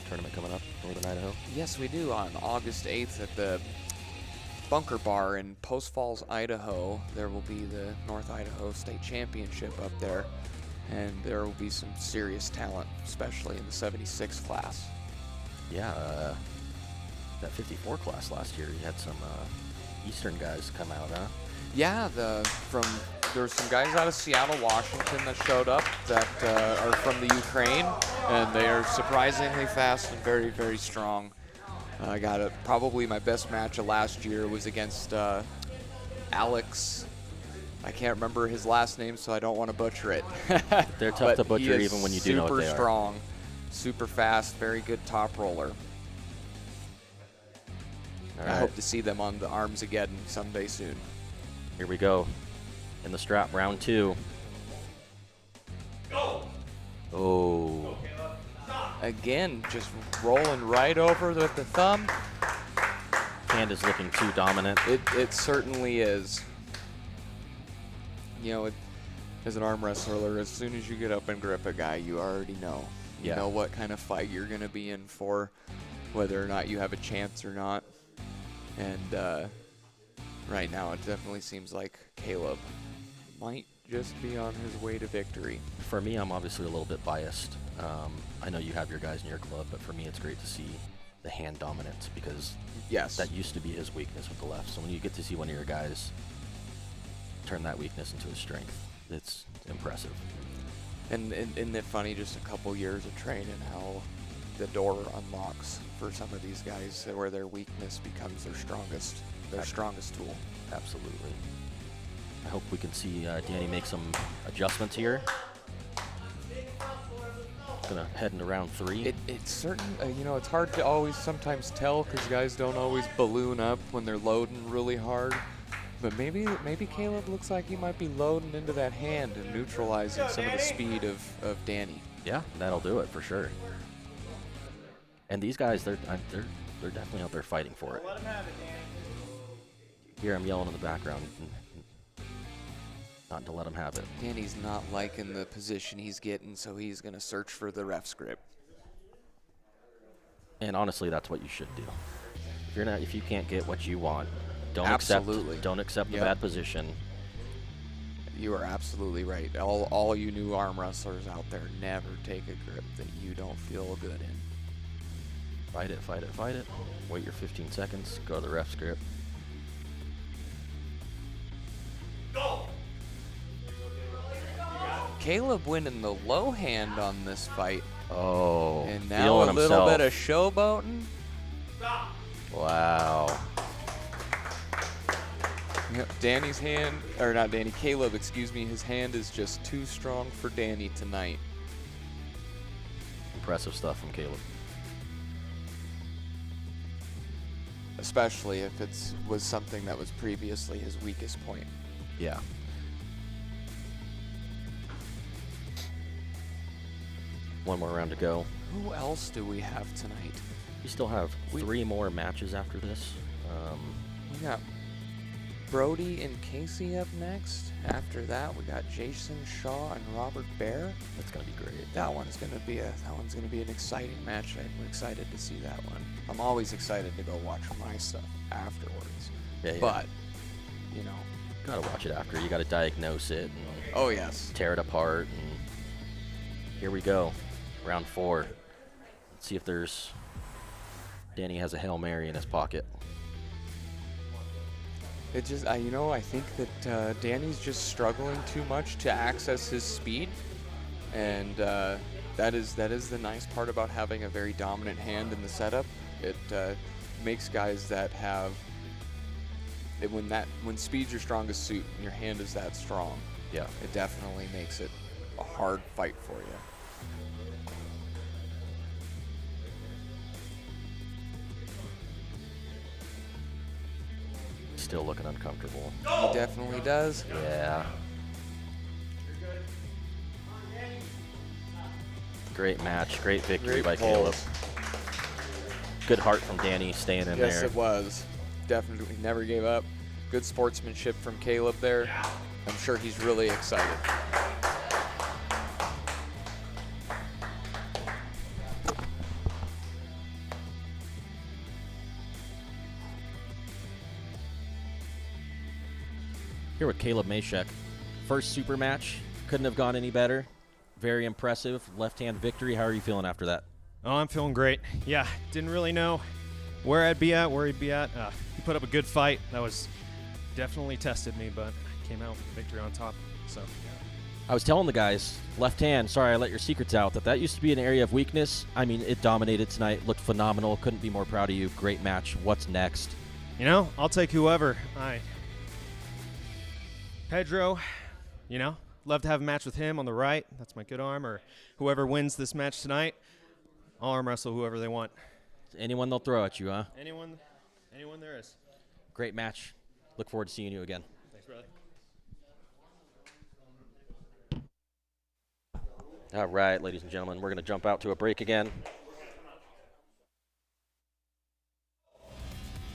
tournament coming up, Northern Idaho? Yes, we do. On August 8th at the Bunker Bar in Post Falls, Idaho, there will be the North Idaho State Championship up there, and there will be some serious talent, especially in the 76 class. Yeah, that 54 class last year, you had some Eastern guys come out, huh? Yeah, there were some guys out of Seattle, Washington that showed up that are from the Ukraine, and they are surprisingly fast and very, very strong. I got probably my best match of last year was against Alex. I can't remember his last name, so I don't want to butcher it. They're tough to butcher even when you do know what they are. Super strong, super fast, very good top roller. I hope to see them on the ARMSageddon someday soon. Here we go. In the strap, round 2. Go! Oh. Again, just rolling right over with the thumb. Hand is looking too dominant. It certainly is. You know, as an arm wrestler, as soon as you get up and grip a guy, you already know. You know what kind of fight you're going to be in for, whether or not you have a chance or not. And right now, it definitely seems like Kaleb might just be on his way to victory. For me, I'm obviously a little bit biased. I know you have your guys in your club, but for me, it's great to see the hand dominance because that used to be his weakness with the left. So when you get to see one of your guys turn that weakness into a strength, it's impressive. And isn't it funny, just a couple years of training, how the door unlocks for some of these guys where their weakness becomes their strongest tool. Absolutely. I hope we can see Danny make some adjustments here. Gonna head into round 3. It's certain, you know, it's hard to always sometimes tell because guys don't always balloon up when they're loading really hard. But maybe Kaleb looks like he might be loading into that hand and neutralizing some of the speed of Danny. Yeah, that'll do it for sure. And these guys, they're definitely out there fighting for it. Here I'm yelling in the background, not to let him have it. Danny's not liking the position he's getting, so he's going to search for the ref's grip. And honestly, that's what you should do. If you can't get what you want, don't Absolutely. accept the bad position. You are absolutely right. All you new arm wrestlers out there, never take a grip that you don't feel good in. Fight it, fight it, fight it. Wait your 15 seconds. Go to the ref's grip. Go! Kaleb winning the low hand on this fight. Oh, and now a little himself. bit of showboating. Stop! Wow. Yep, Danny's hand, or not Danny, Kaleb, excuse me, his hand is just too strong for Danny tonight. Impressive stuff from Kaleb. Especially if it was something that was previously his weakest point. Yeah. One more round to go. Who else do we have tonight? We still have 3 more matches after this. We got Brodie and Kaycee up next. After that, we got Jason Shaw and Robert Baier. That's gonna be great. That one's gonna be an exciting match. I'm excited to see that one. I'm always excited to go watch my stuff afterwards. Yeah. But you know, gotta watch it after. You gotta diagnose it. And oh yes. Tear it apart. And here we go, round 4. Let's see if Danny has a Hail Mary in his pocket. It just, I think that Danny's just struggling too much to access his speed, and that is the nice part about having a very dominant hand in the setup. makes guys that have when speed's your strongest suit and your hand is that strong, Yeah. it definitely makes it a hard fight for you. Still looking uncomfortable. He definitely does. Yeah. Great match. Great victory Great by Kaleb. pulls. Good heart from Danny staying in Yes, there. it was. Definitely never gave up. Good sportsmanship from Kaleb there. I'm sure he's really excited. Here with Kaleb Maschek. First super match. Couldn't have gone any better. Very impressive. Left-hand victory. How are you feeling after that? Oh, I'm feeling great. Yeah, didn't really know where I'd be at, where he'd be at. He put up a good fight. That was definitely tested me, but I came out with victory on top. So I was telling the guys, left hand, sorry I let your secrets out, that used to be an area of weakness. I mean, it dominated tonight. Looked phenomenal. Couldn't be more proud of you. Great match. What's next? you know, I'll take whoever. Pedro, love to have a match with him on the right. That's my good arm. Or whoever wins this match tonight, I'll arm wrestle whoever they want. Anyone they'll throw at you, huh? Anyone there is. Great match. Look forward to seeing you again. Thanks, brother. All right, ladies and gentlemen, we're going to jump out to a break again.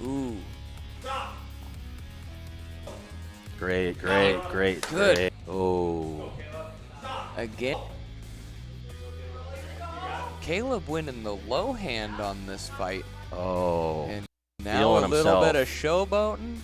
Ooh. Great. Good. Oh. Again. Kaleb winning the low hand on this fight. Oh. And now Feeling a little himself. bit of showboating.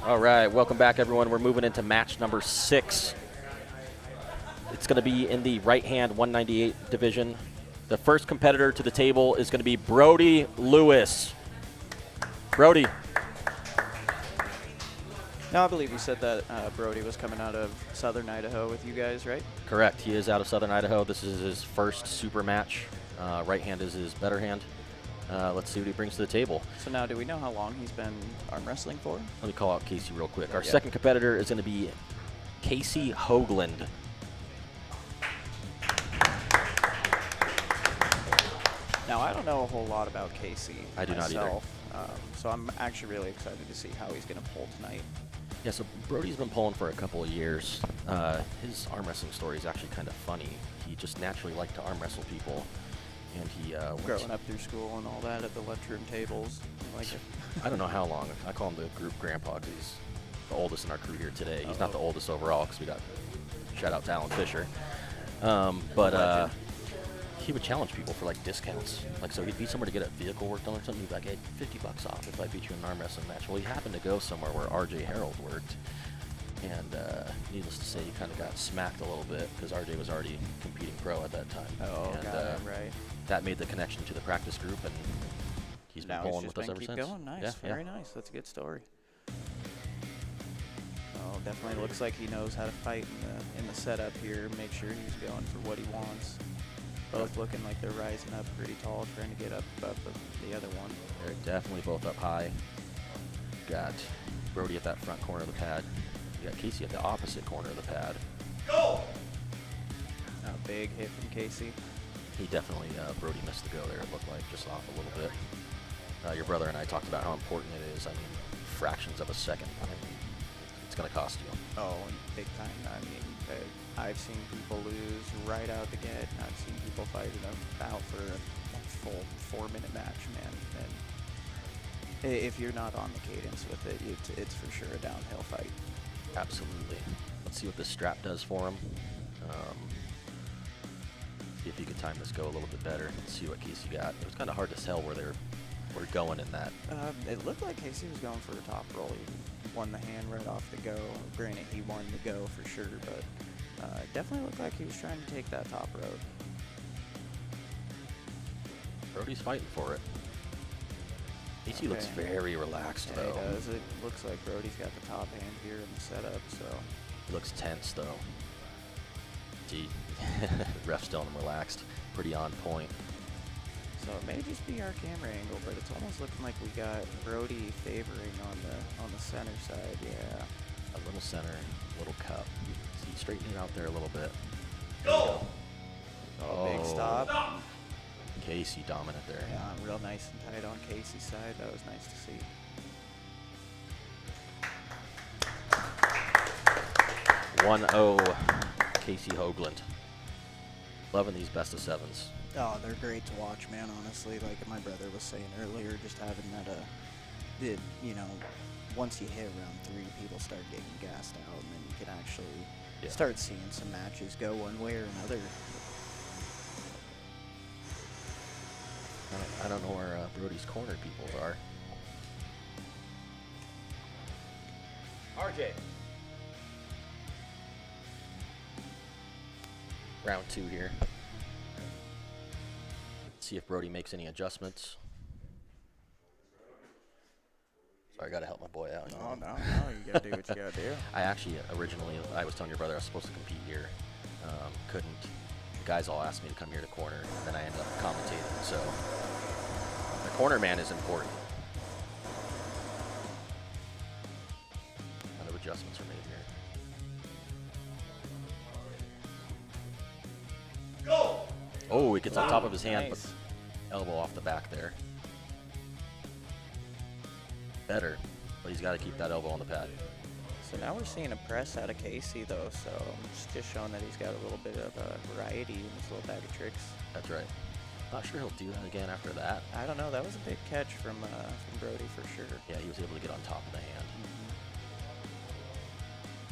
All right, welcome back, everyone. We're moving into match number 6. It's going to be in the right-hand 198 division. The first competitor to the table is going to be Brodie Lewis. Brodie. Now, I believe you said that Brodie was coming out of Southern Idaho with you guys, right? Correct. He is out of Southern Idaho. This is his first super match. Right hand is his better hand. Let's see what he brings to the table. So now, do we know how long he's been arm wrestling for? Let me call out Kaycee real quick. Our second competitor is going to be Kaycee Hoagland. Now, I don't know a whole lot about Kaycee I do not either. So I'm actually really excited to see how he's going to pull tonight. Yeah, so Brodie's been pulling for a couple of years. His arm wrestling story is actually kind of funny. He just naturally liked to arm wrestle people. And he growing up through school and all that at the lunchroom tables. Like it. I don't know how long. I call him the group grandpa because he's the oldest in our crew here today. He's not the oldest overall because we got shout out to Alan Fisher. But he would challenge people for like discounts. Like, so he'd be somewhere to get a vehicle worked on or something. He'd be like, hey, $50 off if I beat you in an arm wrestling match. Well, he happened to go somewhere where RJ Harrold worked. And needless to say, he kind of got smacked a little bit because RJ was already competing pro at that time. Oh, and, got it, right. That made the connection to the practice group, and he's been Now pulling just with us been ever keep since. going. Nice, Yeah, very nice. That's a good story. Oh, definitely looks like he knows how to fight in the setup here. Make sure he's going for what he wants. Both looking like they're rising up pretty tall, trying to get up above the other one. They're definitely both up high. Got Brodie at that front corner of the pad. You got Kaycee at the opposite corner of the pad. Go! A big hit from Kaycee. He definitely, Brodie missed the go there, it looked like, just off a little bit. Your brother and I talked about how important it is. I mean, fractions of a second. I mean, it's going to cost you. Oh, big time. I mean, I've seen people lose right out the gate, and I've seen people fight in a bout for a full 4-minute match, man. And if you're not on the cadence with it, it's for sure a downhill fight. Absolutely. Let's see what this strap does for him. See if he could time this go a little bit better. Let's see what Kaycee got. It was kind of hard to tell where they were going in that. It looked like Kaycee was going for a top roll. He won the hand right off the go. Granted, he won the go for sure, but it definitely looked like he was trying to take that top road. Brodie's fighting for it. Kaycee looks very relaxed, Yeah, though. he does. It looks like Brodie's got the top hand here in the setup, so. He looks tense, though. Gee, ref's still relaxed. Pretty on point. So it may just be our camera angle, but it's almost looking like we got Brodie favoring on the center side. Yeah. A little center, little cup. See, straighten it out there a little bit. Go! Oh, big stop. Stop! Kaycee dominant there. Yeah, real nice and tight on Kaycee's side. That was nice to see. 1-0, Kaycee Hoagland. Loving these best of sevens. Oh, they're great to watch, man, honestly. Like my brother was saying earlier, just having that, once you hit round 3, people start getting gassed out, and then you can actually start seeing some matches go one way or another. I don't know where Brodie's corner people are. RJ. Round 2 here. See if Brodie makes any adjustments. Sorry, I gotta help my boy out. Oh, no, you gotta do what you gotta do. I actually, originally, I was telling your brother I was supposed to compete here. Couldn't. The guys all asked me to come here to corner, and then I ended up commentating, so. The corner man is important. Other adjustments are made here. Go! Oh, it gets on top of his hand, but elbow off the back there. Better, but he's got to keep that elbow on the pad. So now we're seeing a press out of Kaycee, though, so it's just showing that he's got a little bit of variety in his little bag of tricks. That's right. Not sure he'll do that again after that. I don't know. That was a big catch from Brodie for sure. Yeah, he was able to get on top of the hand.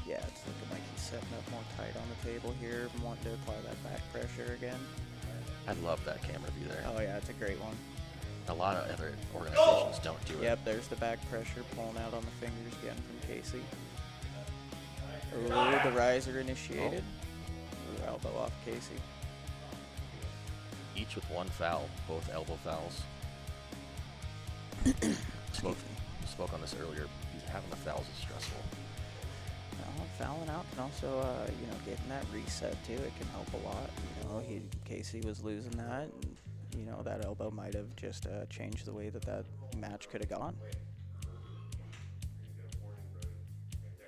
Yeah, it's looking like he's setting up more tight on the table here, wanting to apply that back pressure again. I love that camera view there. Oh yeah, it's a great one. A lot of other organizations don't do it. Yep, there's the back pressure pulling out on the fingers again from Kaycee. Ooh, the riser initiated. Ooh, elbow off Kaycee. Each with one foul, both elbow fouls. Spoke on this earlier. Having the fouls is stressful. Well, fouling out can also, getting that reset too. It can help a lot. Kaycee was losing that, and that elbow might have just changed the way that match could have gone.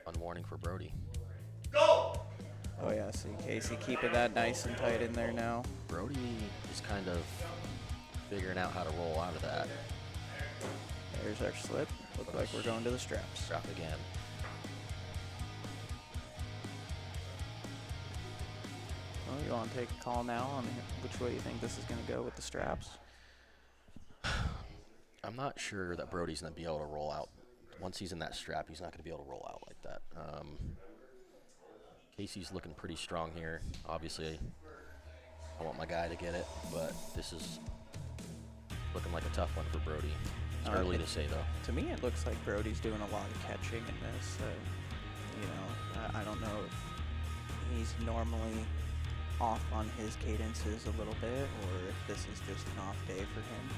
One warning for Brodie. Go! Oh yeah, see Kaycee keeping that nice and tight in there now. Brodie is kind of figuring out how to roll out of that. There's our slip. Look like we're going to the straps. Strap again. Well, you want to take a call now on which way you think this is going to go with the straps? I'm not sure that Brodie's going to be able to roll out once he's in that strap, he's not going to be able to roll out like that. Kaycee's looking pretty strong here. Obviously, I want my guy to get it, but this is looking like a tough one for Brodie. It's early to say, though. To me, it looks like Brodie's doing a lot of catching in this. I don't know if he's normally off on his cadences a little bit, or if this is just an off day for him.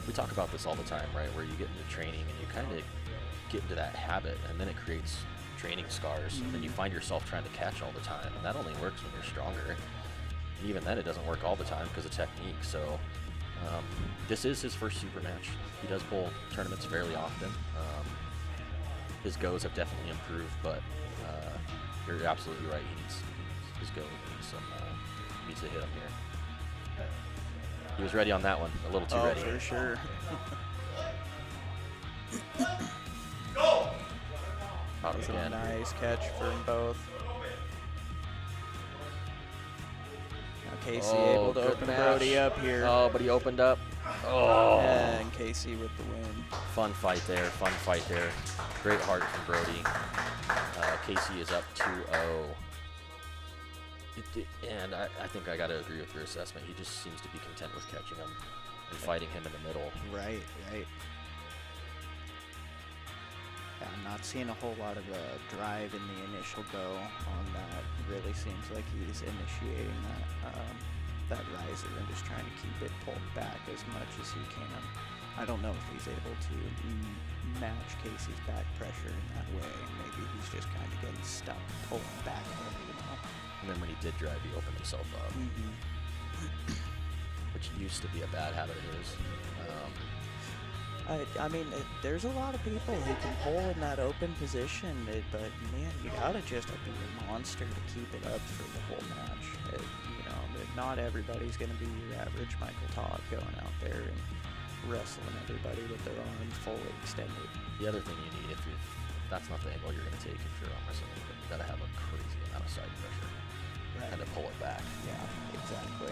We talk about this all the time, right? Where you get into training and you kind of get into that habit, and then it creates training scars, and then you find yourself trying to catch all the time, and that only works when you're stronger. And even then, it doesn't work all the time because of technique. So this is his first super match. He does bowl tournaments fairly often. His goes have definitely improved, but you're absolutely right. He needs his go needs to hit him here. He was ready on that one, a little too ready. For sure. Go! Caught him It's a again. nice catch for them both. Now Kaycee able to good open match. Brodie up here. Oh, but he opened up. Oh. And Kaycee with the win. Fun fight there. Great heart from Brodie. Kaycee is up 2-0. And I think I got to agree with your assessment. He just seems to be content with catching him and fighting him in the middle. Right. Yeah, I'm not seeing a whole lot of drive in the initial go on that. Really seems like he's initiating that riser and just trying to keep it pulled back as much as he can. I don't know if he's able to match Kaycee's back pressure in that way. Maybe he's just kind of getting stuck pulling back on it, And then when he did drive, he opened himself up, which used to be a bad habit of his. I mean, there's a lot of people who can pull in that open position, but man, you gotta just be a monster to keep it up for the whole match. Not everybody's gonna be your average Michael Todd going out there and wrestling everybody with their arms fully extended. The other thing you need, if that's not the angle you're going to take if you're arm wrestling, you got to have a crazy amount of side pressure and to pull it back. Yeah, exactly.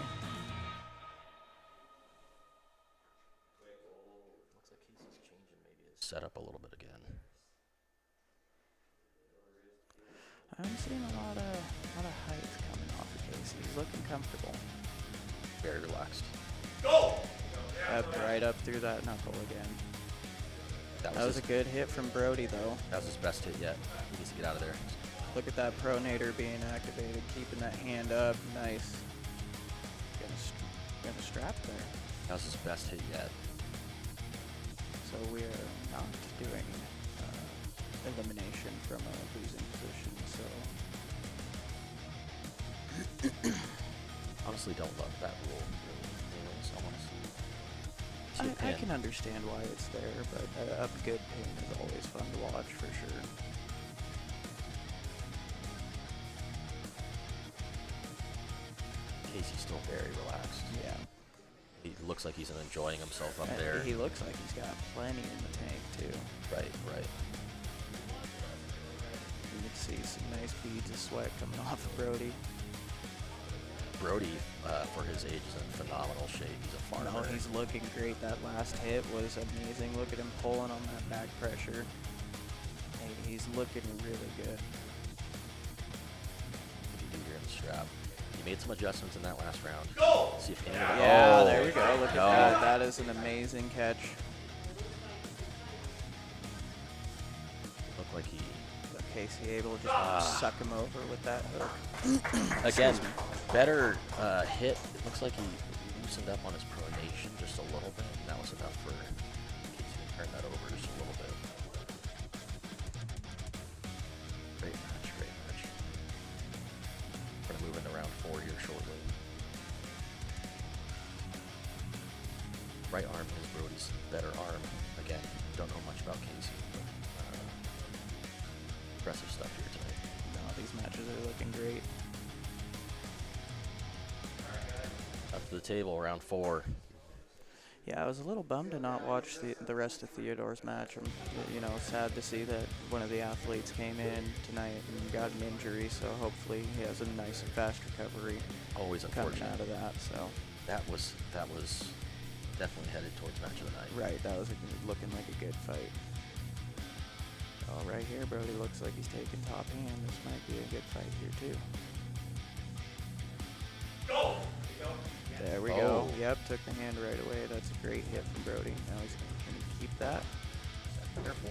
Looks like he's changing maybe his setup a little bit again. I'm seeing a lot of height coming off of Kaycee. He's looking comfortable. Very relaxed. Go! Right up through that knuckle again. That was a good hit from Brodie, though. That was his best hit yet. He needs to get out of there. Look at that pronator being activated, keeping that hand up. Nice. Got a strap there. That was his best hit yet. So we are not doing elimination from a losing position. So Honestly, don't love that rule. Anyways, I want to see I can understand why it's there, but a good pin is always fun to watch for sure. Kaycee's still very relaxed. Yeah. He looks like he's enjoying himself up And there. He looks like he's got plenty in the tank too. Right. You can see some nice beads of sweat coming off of Brodie. Brodie, for his age, is in phenomenal shape. He's a farmer. No, he's looking great. That last hit was amazing. Look at him pulling on that back pressure. Hey, he's looking really good. What did he do here in the strap? He made some adjustments in that last round. Go! See if any of them. Yeah, there we go. Look at that. That is an amazing catch. Looked like he. Kaycee able to just suck him over with that hook. Again, better hit. It looks like he loosened up on his pronation just a little bit, and that was enough for Kaycee to turn that over just a little bit. Great match. We're going to move into round 4 here shortly. Right arm is Brodie's better arm. Again, don't know much about Kaycee, but impressive stuff here tonight. No, these matches are looking great. Up to the table, round 4. Yeah, I was a little bummed to not watch the rest of Theodore's match. I'm, sad to see that one of the athletes came in tonight and got an injury. So hopefully he has a nice and fast recovery. Always coming unfortunate. out of that. So that was definitely headed towards match of the night. Right, that was looking like a good fight. Oh, right here, Brodie looks like he's taking top hand. This might be a good fight here, too. Go! There we go. Yep, took the hand right away. That's a great hit from Brodie. Now he's going to keep that. Careful.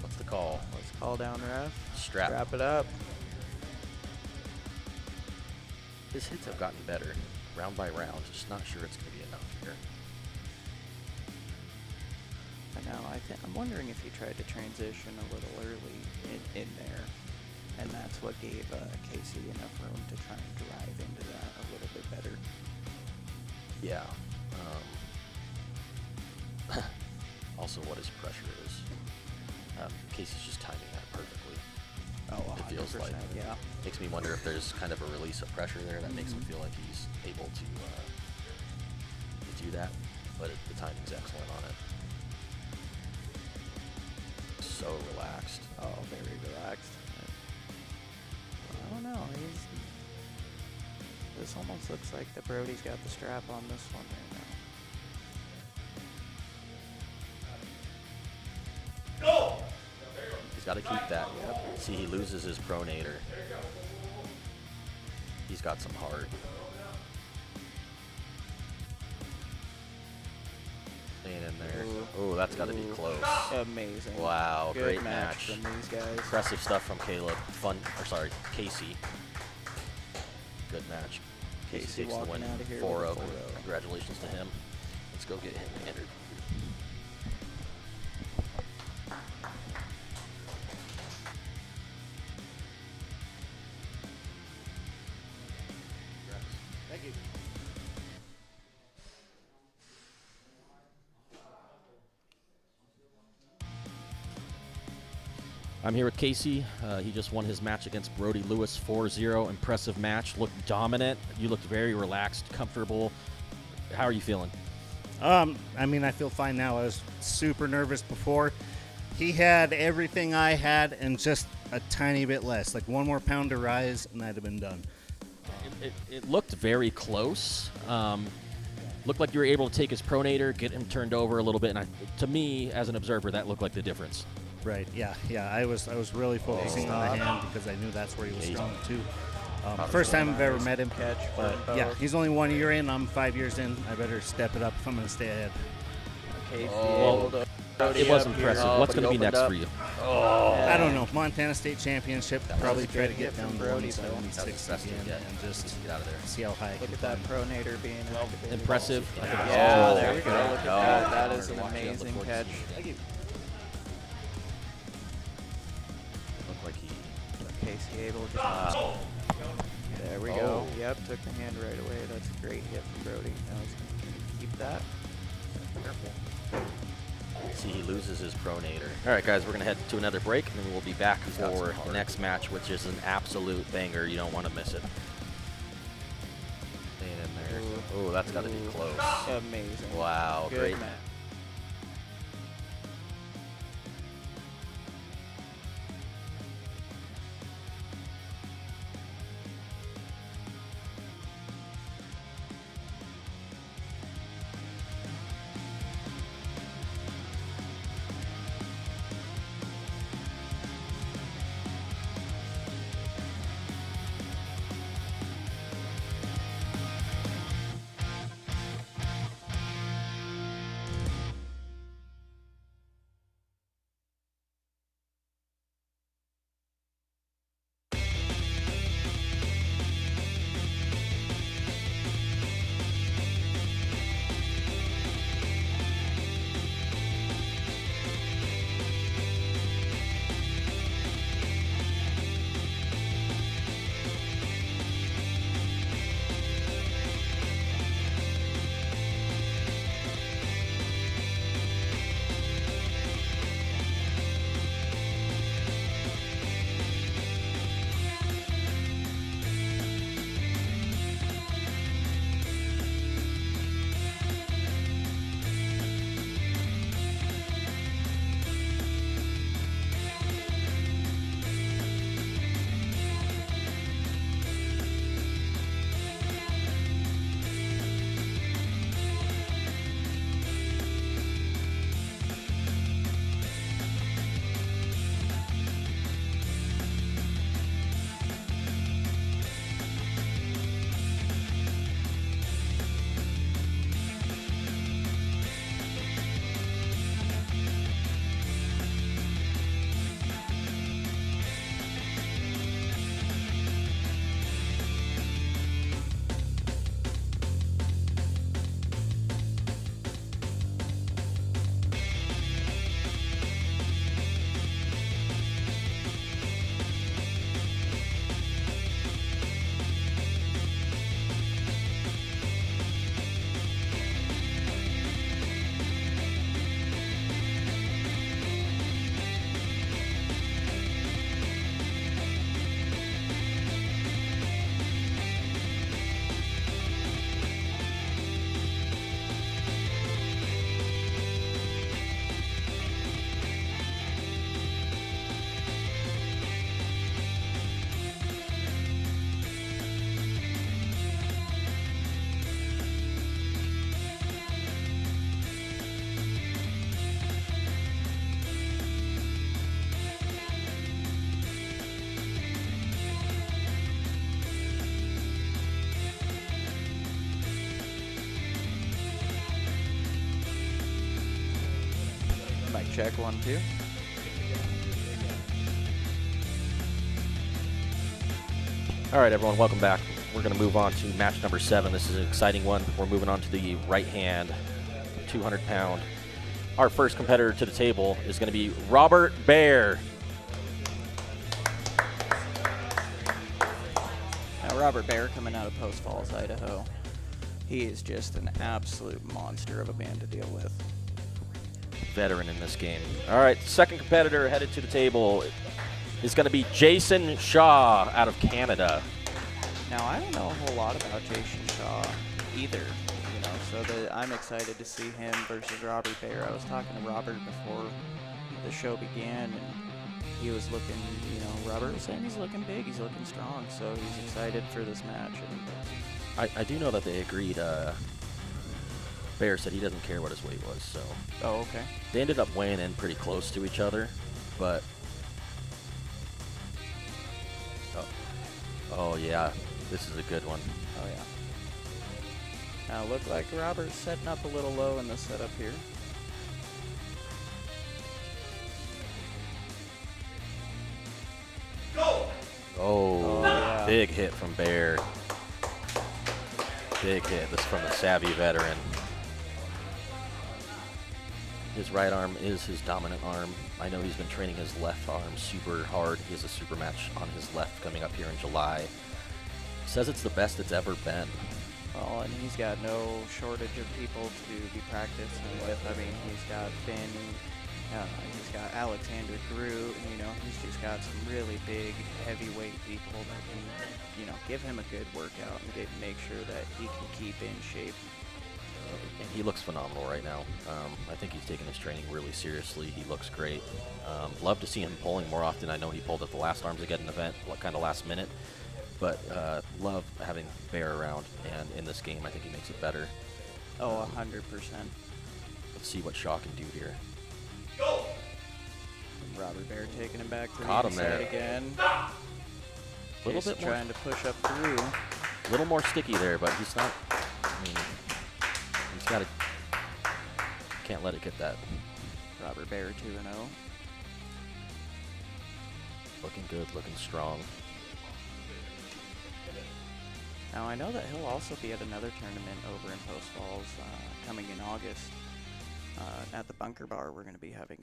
What's the call? Let's call down ref. Strap it up. His hits have gotten better, round by round. Just not sure it's going to be enough here. I know. I'm wondering if he tried to transition a little early in there, and that's what gave Kaycee enough room to try and drive into that a little bit better. Yeah. Also, what his pressure is. Kaycee's just timing that perfectly. Oh, it feels like. Yeah. Makes me wonder if there's kind of a release of pressure there that makes him feel like he's able to do that. But the timing's excellent on it. So relaxed. Oh, very relaxed. I don't know. This almost looks like the Brodie's got the strap on this one right now. Go! He's got to keep that. Yep. See, he loses his pronator. He's got some heart. Staying in there. Oh, that's got to be close. Amazing. Wow, Good great match from these guys. Impressive stuff from Kaleb. Kaycee. Good match. Kaycee takes the win. 4-0. Congratulations to him. Let's go get him entered. Thank you. I'm here with Kaycee. He just won his match against Brodie Lewis 4-0. Impressive match. Looked dominant. You looked very relaxed, comfortable. How are you feeling? I mean, I feel fine now. I was super nervous before. He had everything I had and just a tiny bit less. Like 1 more pound to rise, and I'd have been done. It looked very close. Looked like you were able to take his pronator, get him turned over a little bit. And to me, as an observer, that looked like the difference. Right. Yeah. I was really focusing on the hand because I knew that's where he was strong too. First time I've ever met him. But yeah, he's only 1 year in. I'm 5 years in. I better step it up if I'm going to stay ahead. It was impressive. What's going to be next for you? I don't know. Montana State Championship. Probably try to get down to 176 again and just get out of there. See how high I can Look at that pronator being activated. Impressive. Yeah, there we go. Look at that. That is an amazing catch. Looked like he. Kaycee able to get There we go. Yep, took the hand right away. That's a great hit from Brodie. Now he's going to keep that. Careful. See, he loses his pronator. All right, guys, we're going to head to another break, and then we'll be back for the next match, which is an absolute banger. You don't want to miss it. Staying in there. Oh, that's got to be close. Amazing. Wow, Good great match. Check 1, 2. All right, everyone, welcome back. We're going to move on to match number 7. This is an exciting one. We're moving on to the right hand, 200-pound. Our first competitor to the table is going to be Robert Baier. Now, Robert Baier coming out of Post Falls, Idaho. He is just an absolute monster of a man to deal with. Veteran in this game. All right, second competitor headed to the table is going to be Jason Shaw out of Canada. Now, I don't know a whole lot about Jason Shaw either, you know, so I'm excited to see him versus Robert Baier. I was talking to Robert before the show began, and he was looking, you know, Robert was saying he's looking big, he's looking strong, so he's excited for this match. And I do know that they agreed. Baier said he doesn't care what his weight was, so. Oh, okay. They ended up weighing in pretty close to each other, but. Oh yeah, this is a good one. Oh yeah. Now look like Robert's setting up a little low in the setup here. Go! Oh, yeah. Big hit from Baier. Big hit. This is from the savvy veteran. His right arm is his dominant arm. I know he's been training his left arm super hard. He has a super match on his left coming up here in July. Says it's the best it's ever been. Well, and he's got no shortage of people to be practicing with. I mean, he's got Finn, he's got Alexander Groot, and, you know, he's just got some really big, heavyweight people that can, you know, give him a good workout and make sure that he can keep in shape. And he looks phenomenal right now. I think he's taking his training really seriously. He looks great. Love to see him pulling more often. I know he pulled at the last ARMSageddon event, kind of last minute. But love having Baier around, and in this game, I think he makes it better. Oh, 100%. Let's see what Shaw can do here. Go! Robert Baier taking him back to Caught the him inside there. again. A little Kaycee bit more. trying to push up through. A little more sticky there, but he's not. I mean, he's got to. Can't let it get that. Robert Baier 2-0. Looking good, looking strong. Now I know that he'll also be at another tournament over in Post Falls coming in August. At the Bunker Bar, we're going to be having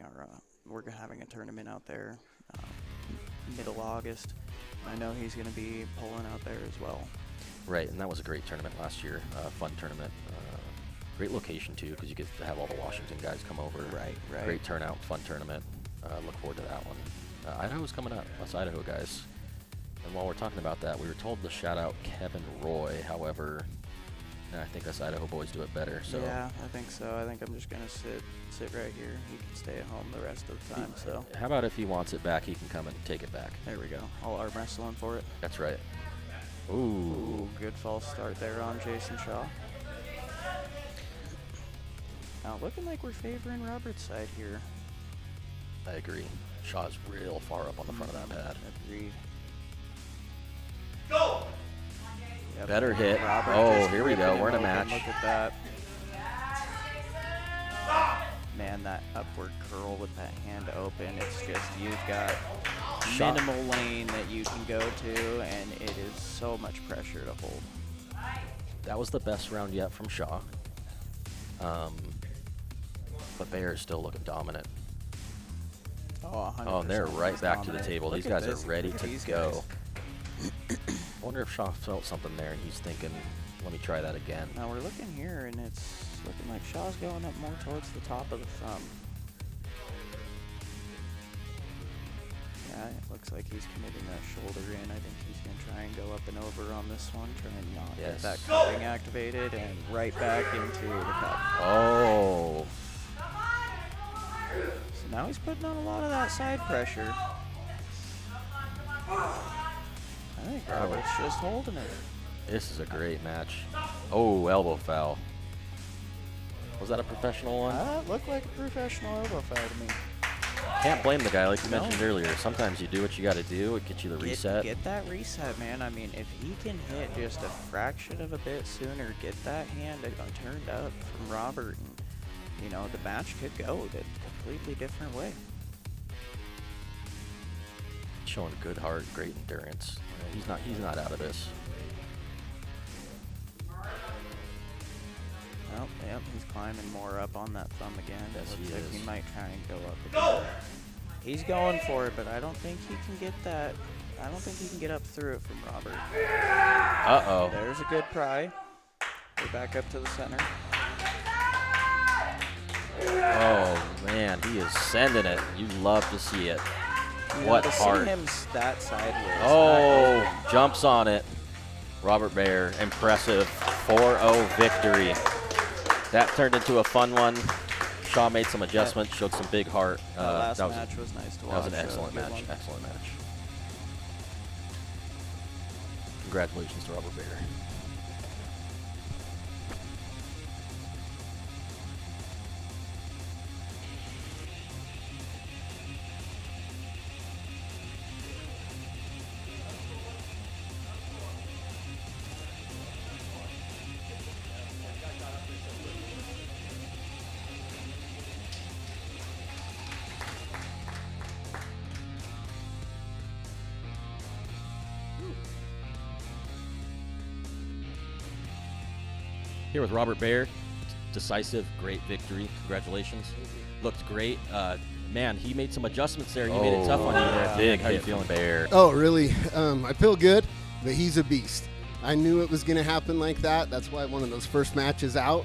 having a tournament out there middle August. I know he's going to be pulling out there as well. Right, and that was a great tournament last year. Fun tournament. Great location too, because you get to have all the Washington guys come over. Right. Great turnout, fun tournament. Look forward to that one. Idaho's coming up. Us Idaho guys. And while we're talking about that, we were told to shout out Kevin Roy. However, I think us Idaho boys do it better. So yeah, I think so. I think I'm just gonna sit right here. He can stay at home the rest of the time. So how about if he wants it back, he can come and take it back. There we go. I'll arm wrestle him for it. That's right. Ooh, good false start there on Jason Shaw. Now looking like we're favoring Robert's side here. I agree. Shaw's real far up on the front of that pad. Agreed. Go! Yep. Better hit. Robert Oh, just here we go. ripping We're in a him open. match. Look at that. Man, that upward curl with that hand open, it's just, you've got Shot. minimal lane that you can go to, and it is so much pressure to hold. That was the best round yet from Shaw. But Baier is still looking dominant. Oh, 100%. Oh, and they're right He's back to the dominant. table. Look These at guys this. are ready Look at to these go. guys. I wonder if Shaw felt something there and he's thinking, let me try that again. Now we're looking here, and it's looking like Shaw's going up more towards the top of the thumb. Yeah, it looks like he's committing that shoulder in. I think he's going to try and go up and over on this one, try and not get that cupping activated, and right back into the cup. Oh. So now he's putting on a lot of that side pressure. I think Robert's just holding it. This is a great match. Oh, elbow foul. Was that a professional one? That looked like a professional elbow foul to me. Can't blame the guy, like you mentioned earlier. Sometimes you do what you got to do. It gets you the reset. Get that reset, man. I mean, if he can hit just a fraction of a bit sooner, get that hand turned up from Robert, and, you know, the match could go. The completely different way. Showing good heart, great endurance. He's not out of this. Well, yep, he's climbing more up on that thumb again. Yes, Looks he like is. he might try and go up again. He's going for it, but I don't think he can get that. I don't think he can get up through it from Robert. Uh-oh. There's a good pry. We're back up to the center. Oh, man, he is sending it. You love to see it. What to heart. see him that sideways. Oh, jumps on it. Robert Baier, impressive 4-0 victory. That turned into a fun one. Shaw made some adjustments, showed some big heart. Last match was nice to watch. That was an excellent match. Excellent match. Congratulations to Robert Baier. Here with Robert Baier, decisive, great victory. Congratulations. Looked great. Man, he made some adjustments there. You made it tough on you there. Big hit from Baier. Oh, really? I feel good, but he's a beast. I knew it was going to happen like that. That's why one of those first matches out,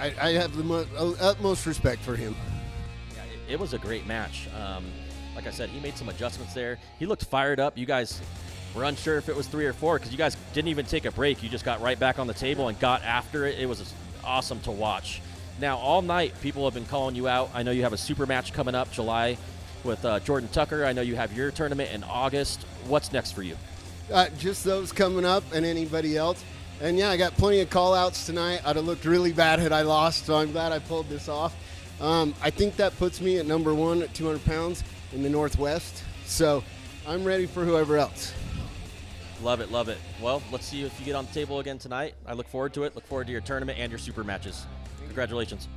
I have the utmost respect for him. Yeah, it was a great match. Like I said, he made some adjustments there. He looked fired up. You guys were unsure if it was 3 or 4 because you guys didn't even take a break. You just got right back on the table and got after it. It was awesome to watch. Now, all night, people have been calling you out. I know you have a super match coming up July with Jordan Tucker. I know you have your tournament in August. What's next for you? Just those coming up and anybody else. And, yeah, I got plenty of call-outs tonight. I'd have looked really bad had I lost, so I'm glad I pulled this off. I think that puts me at number 1 at 200 pounds in the Northwest. So I'm ready for whoever else. Love it, love it. Well, let's see if you get on the table again tonight. I look forward to it. Look forward to your tournament and your super matches. Congratulations.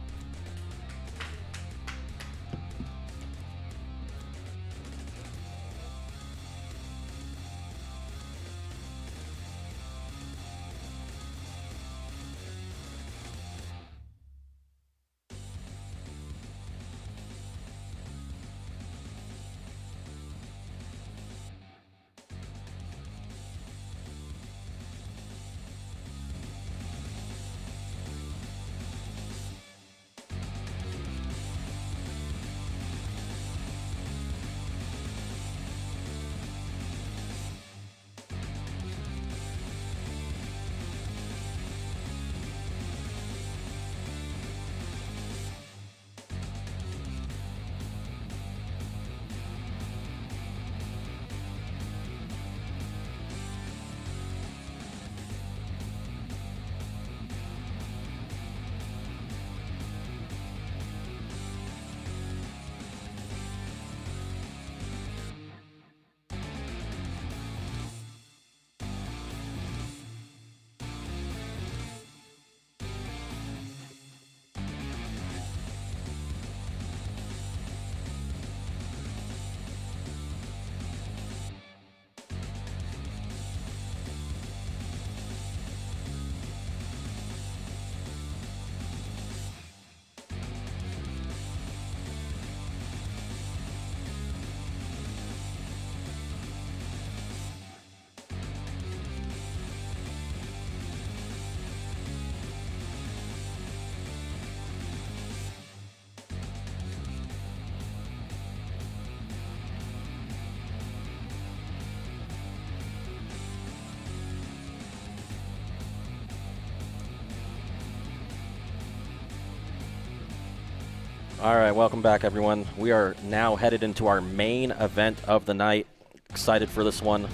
All right, welcome back, everyone. We are now headed into our main event of the night. Excited for this one.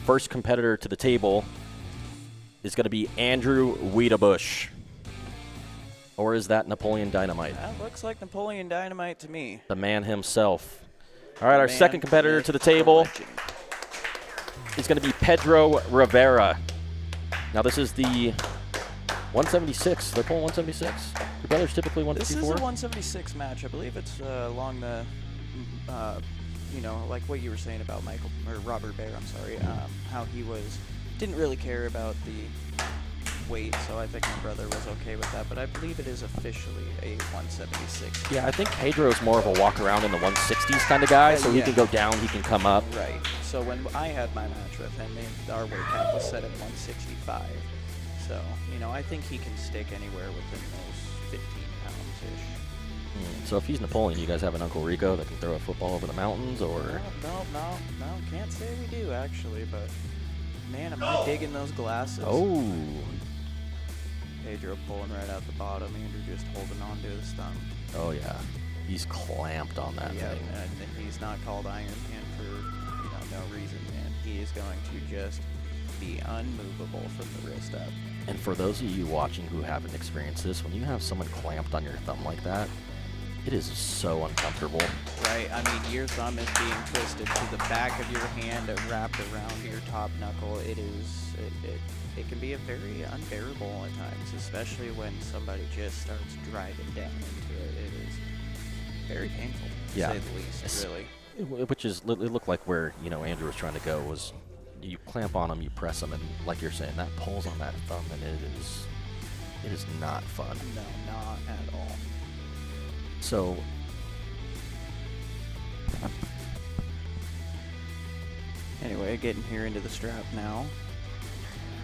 First competitor to the table is going to be Andrew Wiedebush. Or is that Napoleon Dynamite? That looks like Napoleon Dynamite to me. The man himself. All right, our second competitor to the table is going to be Pedro Rivera. Now, this is the 176. They're pulling 176. Your brother's typically 154. This is a 176 match. I believe it's along the, like what you were saying about Robert Baier. I'm sorry. How he didn't really care about the weight, so I think my brother was okay with that. But I believe it is officially a 176. Yeah, I think Pedro's more of a walk around in the 160s kind of guy, so he can go down, he can come up. Right. So when I had my match with him, our weight cap was set at 165. So, I think he can stick anywhere within those 15 pounds-ish. So if he's Napoleon, you guys have an Uncle Rico that can throw a football over the mountains, or? No, can't say we do, actually, but man, am I digging those glasses. Oh. Pedro pulling right out the bottom, Andrew just holding on to his thumb. Oh, yeah. He's clamped on that thing. And he's not called Iron Hand for, no reason, man. He is going to just be unmovable from the wrist up. And for those of you watching who haven't experienced this, when you have someone clamped on your thumb like that, it is so uncomfortable. Right. I mean, your thumb is being twisted to the back of your hand and wrapped around your top knuckle. It can be a very unbearable at times, especially when somebody just starts driving down into it. It is very painful, to say the least, really. Which is, it looked like where, Andrew was trying to go was you clamp on them, you press them, and like you're saying, that pulls on that thumb, and it is not fun. No, not at all. So, anyway, getting here into the strap now.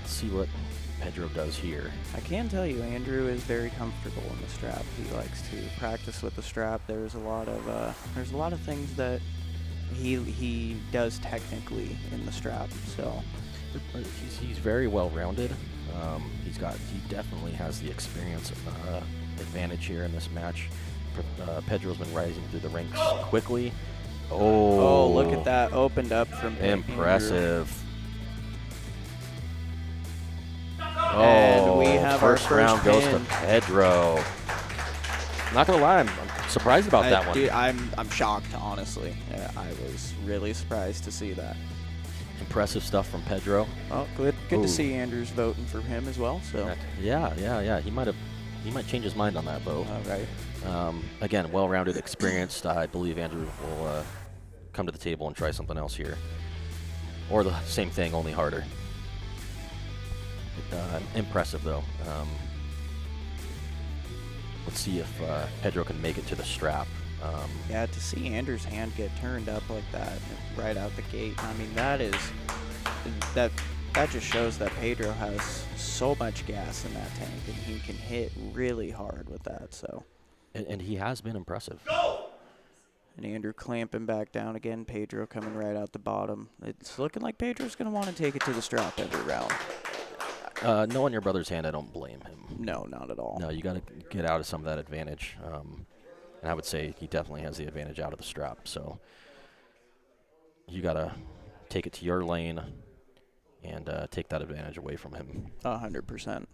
Let's see what Pedro does here. I can tell you, Andrew is very comfortable in the strap. He likes to practice with the strap. There's a lot of things that he does technically in the strap. So he's very well rounded. He definitely has the experience advantage here in this match. Pedro's been rising through the ranks quickly. Oh, look at that! Opened up from impressive. And we have first our round pin. goes to Pedro. Not gonna lie, I'm surprised about that one. Dude, I'm shocked, honestly. Yeah, I was really surprised to see that. Impressive stuff from Pedro. Oh, good to see Andrew's voting for him as well. So yeah. He might change his mind on that vote. All right. Again, well-rounded, experienced. I believe Andrew will come to the table and try something else here, or the same thing, only harder. Impressive though. Let's see if Pedro can make it to the strap. Yeah, to see Andrew's hand get turned up like that right out the gate. I mean, that just shows that Pedro has so much gas in that tank, and he can hit really hard with that. So. And he has been impressive. And Andrew clamping back down again. Pedro coming right out the bottom. It's looking like Pedro's going to want to take it to the strap every round. Knowing your brother's hand, I don't blame him. No, not at all. No, you got to get out of some of that advantage. And I would say he definitely has the advantage out of the strap. So you got to take it to your lane and take that advantage away from him. 100%.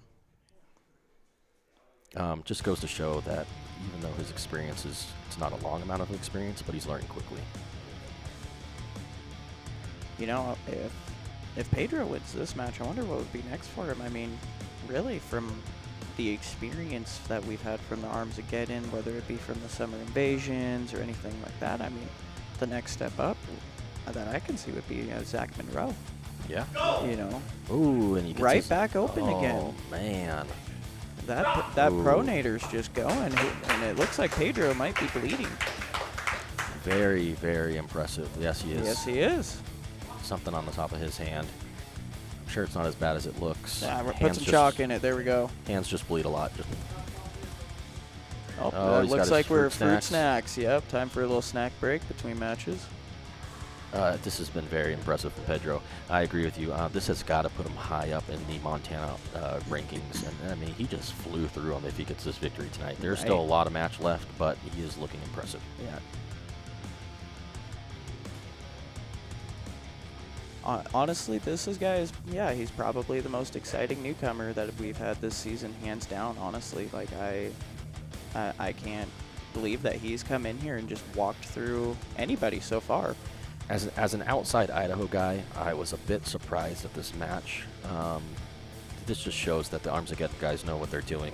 Just goes to show that even though his experience it's not a long amount of experience, but he's learning quickly. If Pedro wins this match, I wonder what would be next for him. I mean, really, from the experience that we've had from the ARMSageddon, whether it be from the Summer Invasions or anything like that, I mean, the next step up that I can see would be Zach Monroe. Yeah. Ooh, and he gets right back open again. Oh, man. That pronator's just going, and it looks like Pedro might be bleeding. Very, very impressive. Yes, he is. Yes, he is. Something on the top of his hand. I'm sure it's not as bad as it looks. Yeah, put some chalk in it. There we go. Hands just bleed a lot. It looks like we're fruit snacks. Yep, time for a little snack break between matches. This has been very impressive for Pedro. I agree with you. This has got to put him high up in the Montana rankings. And I mean, he just flew through him if he gets this victory tonight. There's still a lot of match left, but he is looking impressive. Yeah. Honestly, this guy he's probably the most exciting newcomer that we've had this season, hands down, honestly. Like, I can't believe that he's come in here and just walked through anybody so far. As an outside Idaho guy, I was a bit surprised at this match. this just shows that the ARMSageddon guys know what they're doing.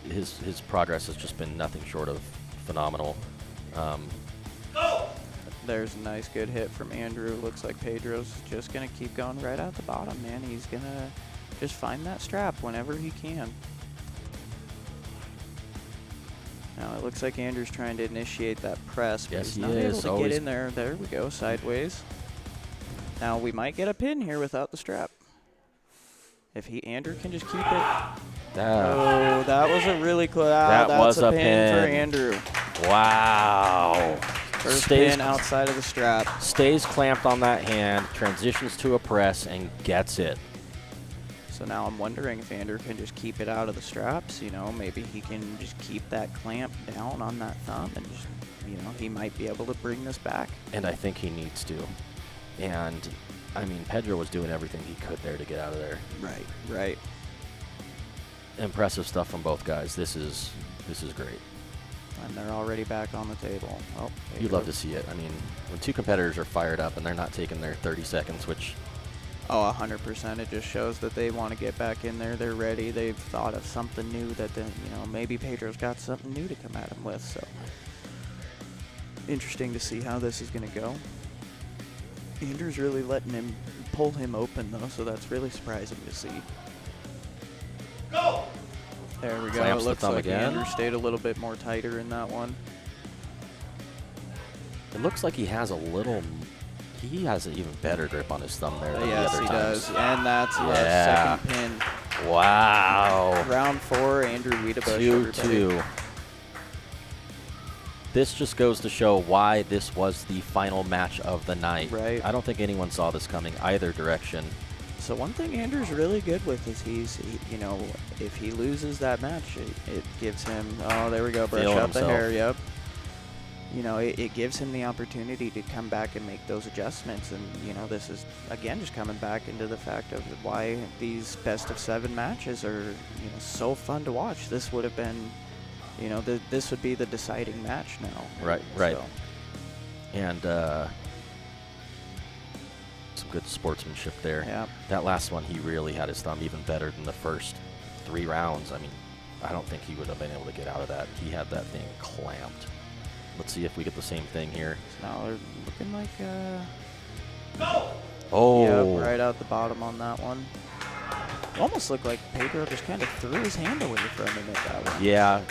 His progress has just been nothing short of phenomenal. There's a nice good hit from Andrew. Looks like Pedro's just going to keep going right out the bottom, man. He's going to just find that strap whenever he can. Now it looks like Andrew's trying to initiate that press, but he's not able to get in there. There we go, sideways. Now we might get a pin here without the strap. If Andrew can just keep it. Oh, that was a really close. That was a pin for Andrew. Wow. First pin outside of the strap. Stays clamped on that hand, transitions to a press, and gets it. So now I'm wondering if Andrew can just keep it out of the straps. You know, maybe he can just keep that clamp down on that thumb and just, you know, he might be able to bring this back. And I think he needs to. And, I mean, Pedro was doing everything he could there to get out of there. Right, right. Impressive stuff from both guys. This is great. And they're already back on the table. Oh, You'd love to see it. I mean, when two competitors are fired up and they're not taking their 30 seconds, which... Oh, 100%. It just shows that they want to get back in there. They're ready. They've thought of something new that, you know, maybe Pedro's got something new to come at him with. So, interesting to see how this is going to go. Andrew's really letting him pull him open, though, so that's really surprising to see. Go! There we go. Clamps It looks the thumb like again. Andrew stayed a little bit more tighter in that one. It looks like he has a little... He has an even better grip on his thumb there than Yes, the other he times. does. And that's the second pin. Wow. Round 4, Andrew Wiedebush. 2-2. This just goes to show why this was the final match of the night. Right. I don't think anyone saw this coming either direction. So one thing Andrew's really good with is you know, if he loses that match, it gives him, oh, there we go, brush Feeling out the himself. hair, yep. You know, it gives him the opportunity to come back and make those adjustments. And, you know, this is, again, just coming back into the fact of why these best-of-7 matches are, you know, so fun to watch. This would have been, you know, this would be the deciding match now. Right, right. So. And some good sportsmanship there. Yeah. That last one, he really had his thumb even better than the first 3 rounds. I mean, I don't think he would have been able to get out of that. He had that thing clamped. Let's see if we get the same thing here. So now they're looking like, Oh. Yep, right out the bottom on that one. Almost looked like Pedro just kind of threw his hand away from him at that one. Yeah,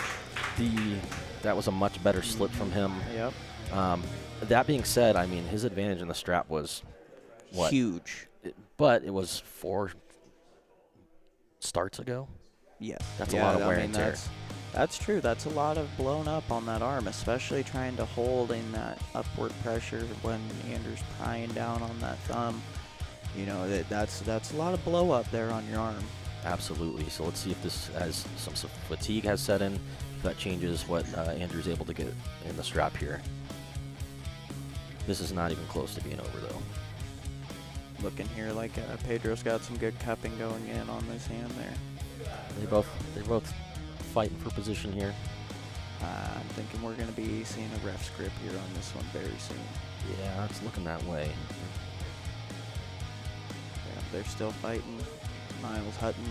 that was a much better slip from him. Yep. That being said, I mean, his advantage in the strap was what? Huge. But it was 4 starts ago. Yeah. That's a lot of wear and tear. That's true. That's a lot of blown up on that arm, especially trying to hold in that upward pressure when Andrew's prying down on that thumb. You know, that's a lot of blow up there on your arm. Absolutely. So let's see if this has some fatigue has set in. If that changes what Andrew's able to get in the strap here. This is not even close to being over, though. Looking here like Pedro's got some good cupping going in on this hand there. They're both fighting for position here. I'm thinking we're going to be seeing a ref script here on this one very soon. Yeah, it's looking that way. Yeah, they're still fighting. Miles Hutton,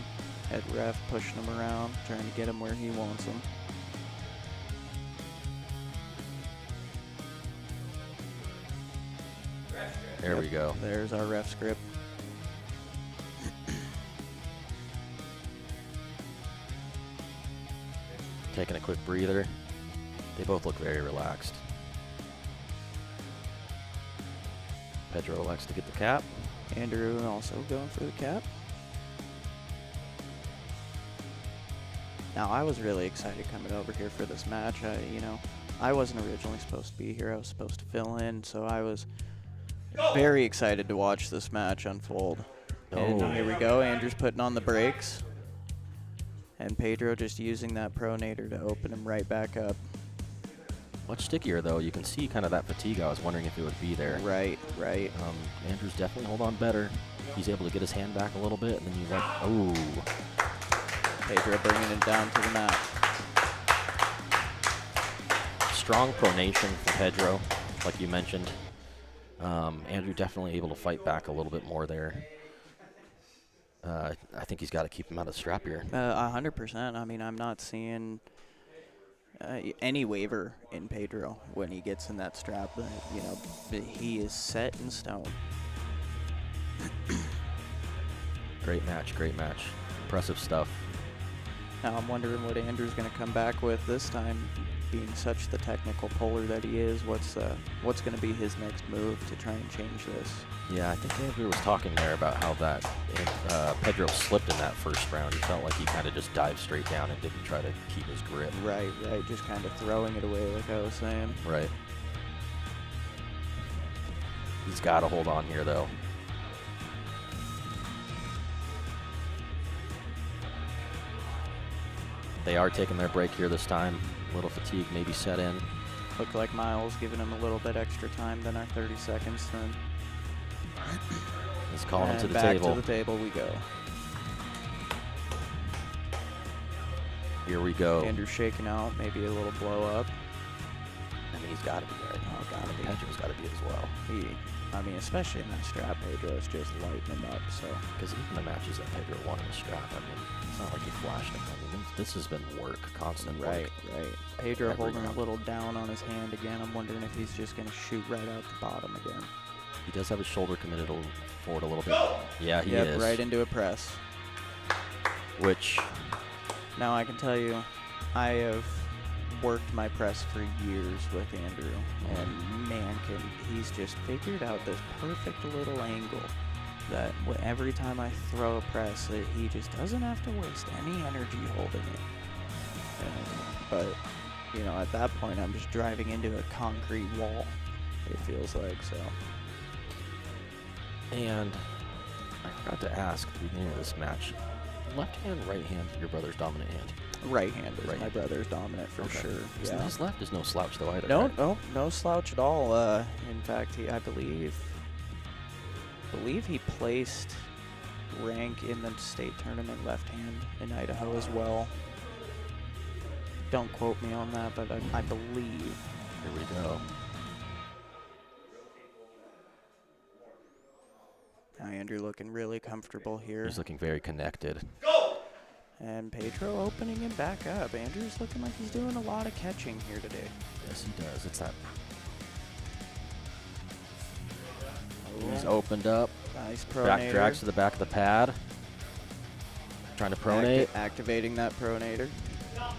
head ref, pushing him around, trying to get him where he wants him. There we go. There's our ref script. Taking a quick breather. They both look very relaxed. Pedro likes to get the cap. Andrew also going for the cap. Now, I was really excited coming over here for this match. You know, I wasn't originally supposed to be here. I was supposed to fill in, so I was very excited to watch this match unfold. And here we go. Andrew's putting on the brakes. And Pedro just using that pronator to open him right back up. Much stickier, though. You can see kind of that fatigue. I was wondering if it would be there. Right, right. Andrew's definitely hold on better. He's able to get his hand back a little bit, and then he's like, oh. Pedro bringing it down to the mat. Strong pronation from Pedro, like you mentioned. Andrew definitely able to fight back a little bit more there. I think he's got to keep him out of the strap here. 100%. I mean, I'm not seeing any waiver in Pedro when he gets in that strap. You know, he is set in stone. Great match, great match. Impressive stuff. Now I'm wondering what Andrew's going to come back with this time, being such the technical puller that he is. What's going to be his next move to try and change this? Yeah, I think Andrew was talking there about how that Pedro slipped in that first round. He felt like he kind of just dived straight down and didn't try to keep his grip. Right, just kind of throwing it away like I was saying. Right. He's got to hold on here, though. They are taking their break here this time. A little fatigue maybe set in. Looked like Miles giving him a little bit extra time than our 30 seconds then. He's calling him to the back table. To the table we go. Here we go. Andrew shaking out, maybe a little blow up. I mean, he's got to be right. Oh, gotta be. Pedro's got to be as well. I mean, especially in that strap, Pedro is just lighting him up. So, because even the matches that Pedro won in the strap, I mean, it's not like he flashed him. I mean, this has been work, constant work. Right. Pedro holding a little down on his hand again. I'm wondering if he's just going to shoot right out the bottom again. He does have his shoulder committed forward a little bit. Yeah, he is. Right into a press. Which, now I can tell you, I have worked my press for years with Andrew, and man, he's just figured out this perfect little angle that every time I throw a press, he just doesn't have to waste any energy holding it. But, you know, at that point, I'm just driving into a concrete wall, it feels like, so. And I forgot to ask at the beginning of this match, left hand, right hand, your brother's dominant hand? Right hand is my brother's dominant for sure. Yeah. His left is no slouch though either. No, right? no slouch at all. In fact, I believe he placed rank in the state tournament left hand in Idaho as well. Don't quote me on that, but I believe. Here we go. Now Andrew looking really comfortable here. He's looking very connected. And Pedro opening him back up. Andrew's looking like he's doing a lot of catching here today. Yes, he does. It's that. He's opened up. Nice pronator. Back drags to the back of the pad. Trying to pronate. Activating that pronator. I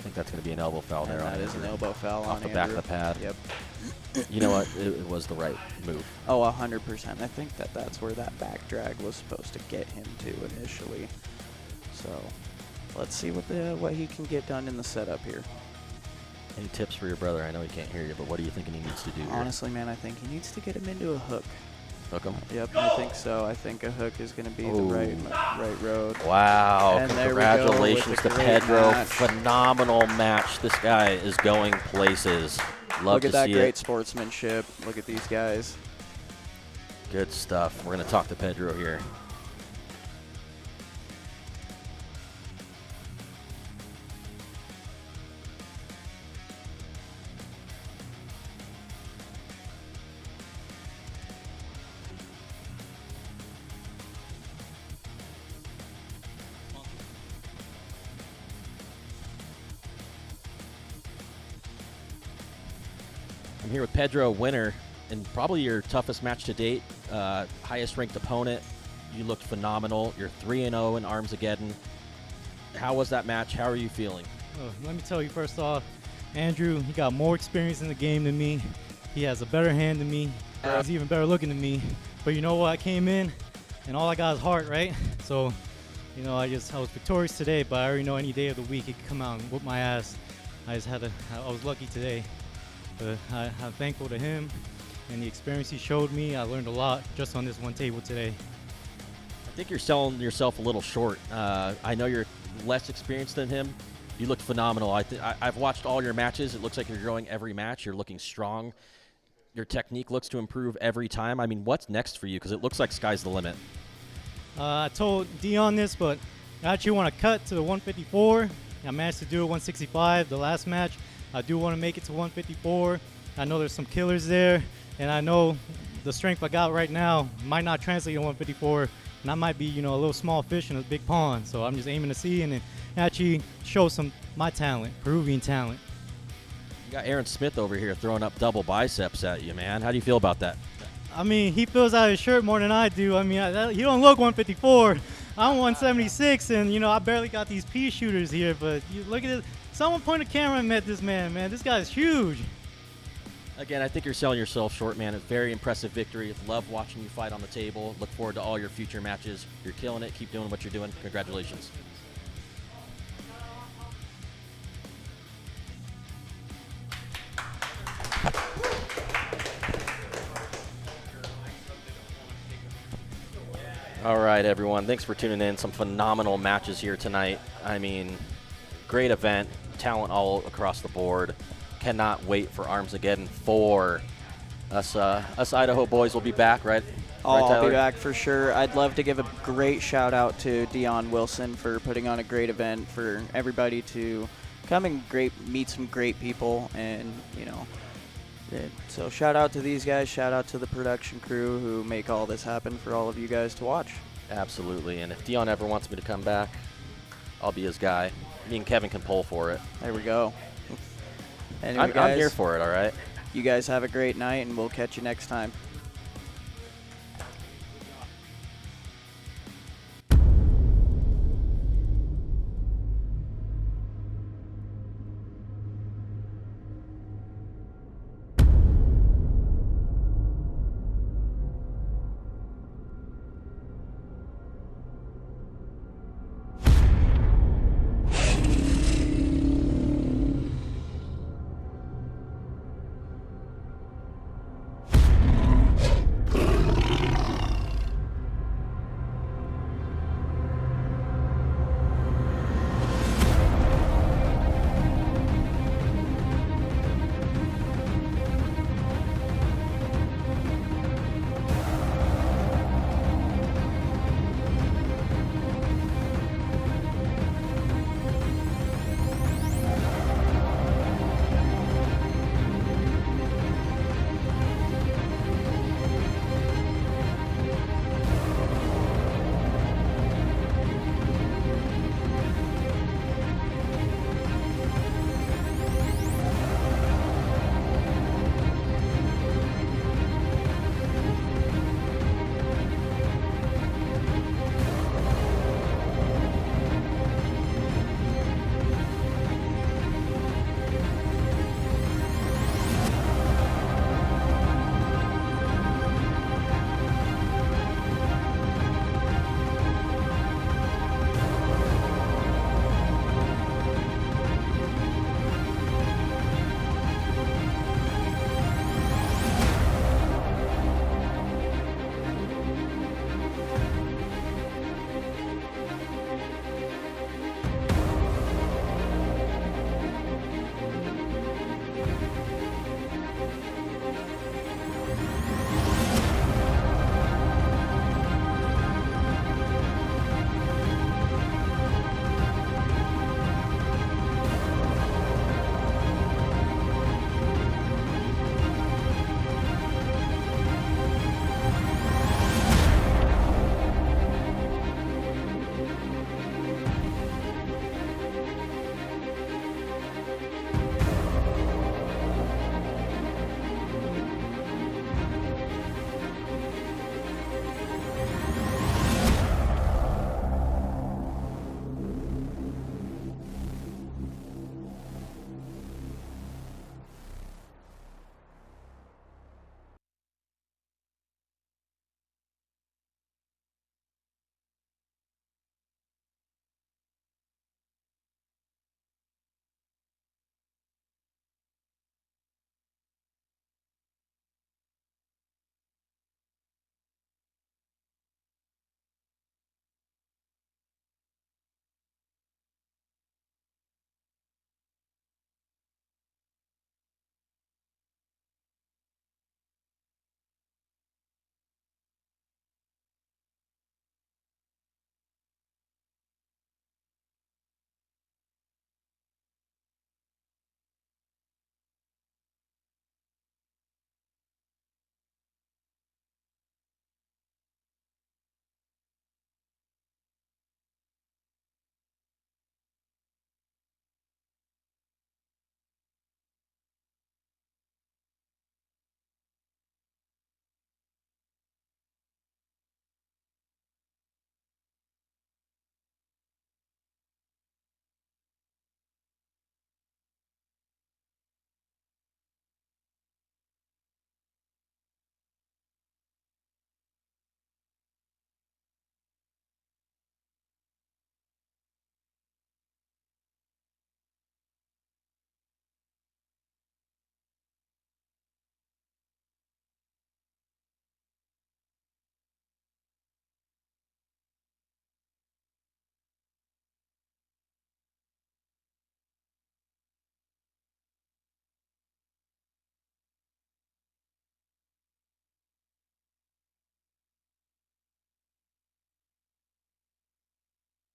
think that's going to be an elbow foul there. That is an elbow foul off the back of the pad. Yep. You know what? It was the right move. Oh, 100%. I think that's where that back drag was supposed to get him to initially. So let's see what he can get done in the setup here. Any tips for your brother? I know he can't hear you, but what are you thinking he needs to do here? Honestly, man, I think he needs to get him into a hook. Hook him? Yep, I think so. I think a hook is going to be the right road. Wow, and congratulations to Pedro. Match. Phenomenal match. This guy is going places. Love to see it. Look at that great sportsmanship. Look at these guys. Good stuff. We're going to talk to Pedro here. I'm here with Pedro, winner, and probably your toughest match to date, highest ranked opponent. You looked phenomenal. You're 3-0 in ARMSageddon. How was that match? How are you feeling? Let me tell you first off, Andrew, he got more experience in the game than me. He has a better hand than me. He's even better looking than me. But you know what? I came in, and all I got is heart, right? So, you know, I was victorious today, but I already know any day of the week he could come out and whoop my ass. I was lucky today. But I'm thankful to him and the experience he showed me. I learned a lot just on this one table today. I think you're selling yourself a little short. I know you're less experienced than him. You looked phenomenal. I've watched all your matches. It looks like you're growing every match. You're looking strong. Your technique looks to improve every time. I mean, what's next for you? Because it looks like sky's the limit. I told Dion this, but I actually want to cut to the 154. I managed to do it 165 the last match. I do want to make it to 154. I know there's some killers there, and I know the strength I got right now might not translate to 154, and I might be, you know, a little small fish in a big pond. So I'm just aiming to see and then actually show my talent, Peruvian talent. You got Aaron Smith over here throwing up double biceps at you, man. How do you feel about that? I mean, he fills out his shirt more than I do. I mean, he don't look 154. I'm 176, and, you know, I barely got these pea shooters here. But you look at it. Someone point a camera and met this man, man. This guy's huge. Again, I think you're selling yourself short, man. It's a very impressive victory. Love watching you fight on the table. Look forward to all your future matches. You're killing it. Keep doing what you're doing. Congratulations. All right, everyone. Thanks for tuning in. Some phenomenal matches here tonight. I mean, great event. Talent all across the board. Cannot wait for ARMSageddon 4. Us Idaho boys will be back, right? I'll be back for sure. I'd love to give a great shout out to Dion Wilson for putting on a great event, for everybody to come and meet some great people, and, you know, so shout out to these guys, shout out to the production crew who make all this happen for all of you guys to watch. Absolutely, and if Dion ever wants me to come back, I'll be his guy. Me and Kevin can pull for it. There we go. Anyway, I'm here for it, all right? You guys have a great night, and we'll catch you next time.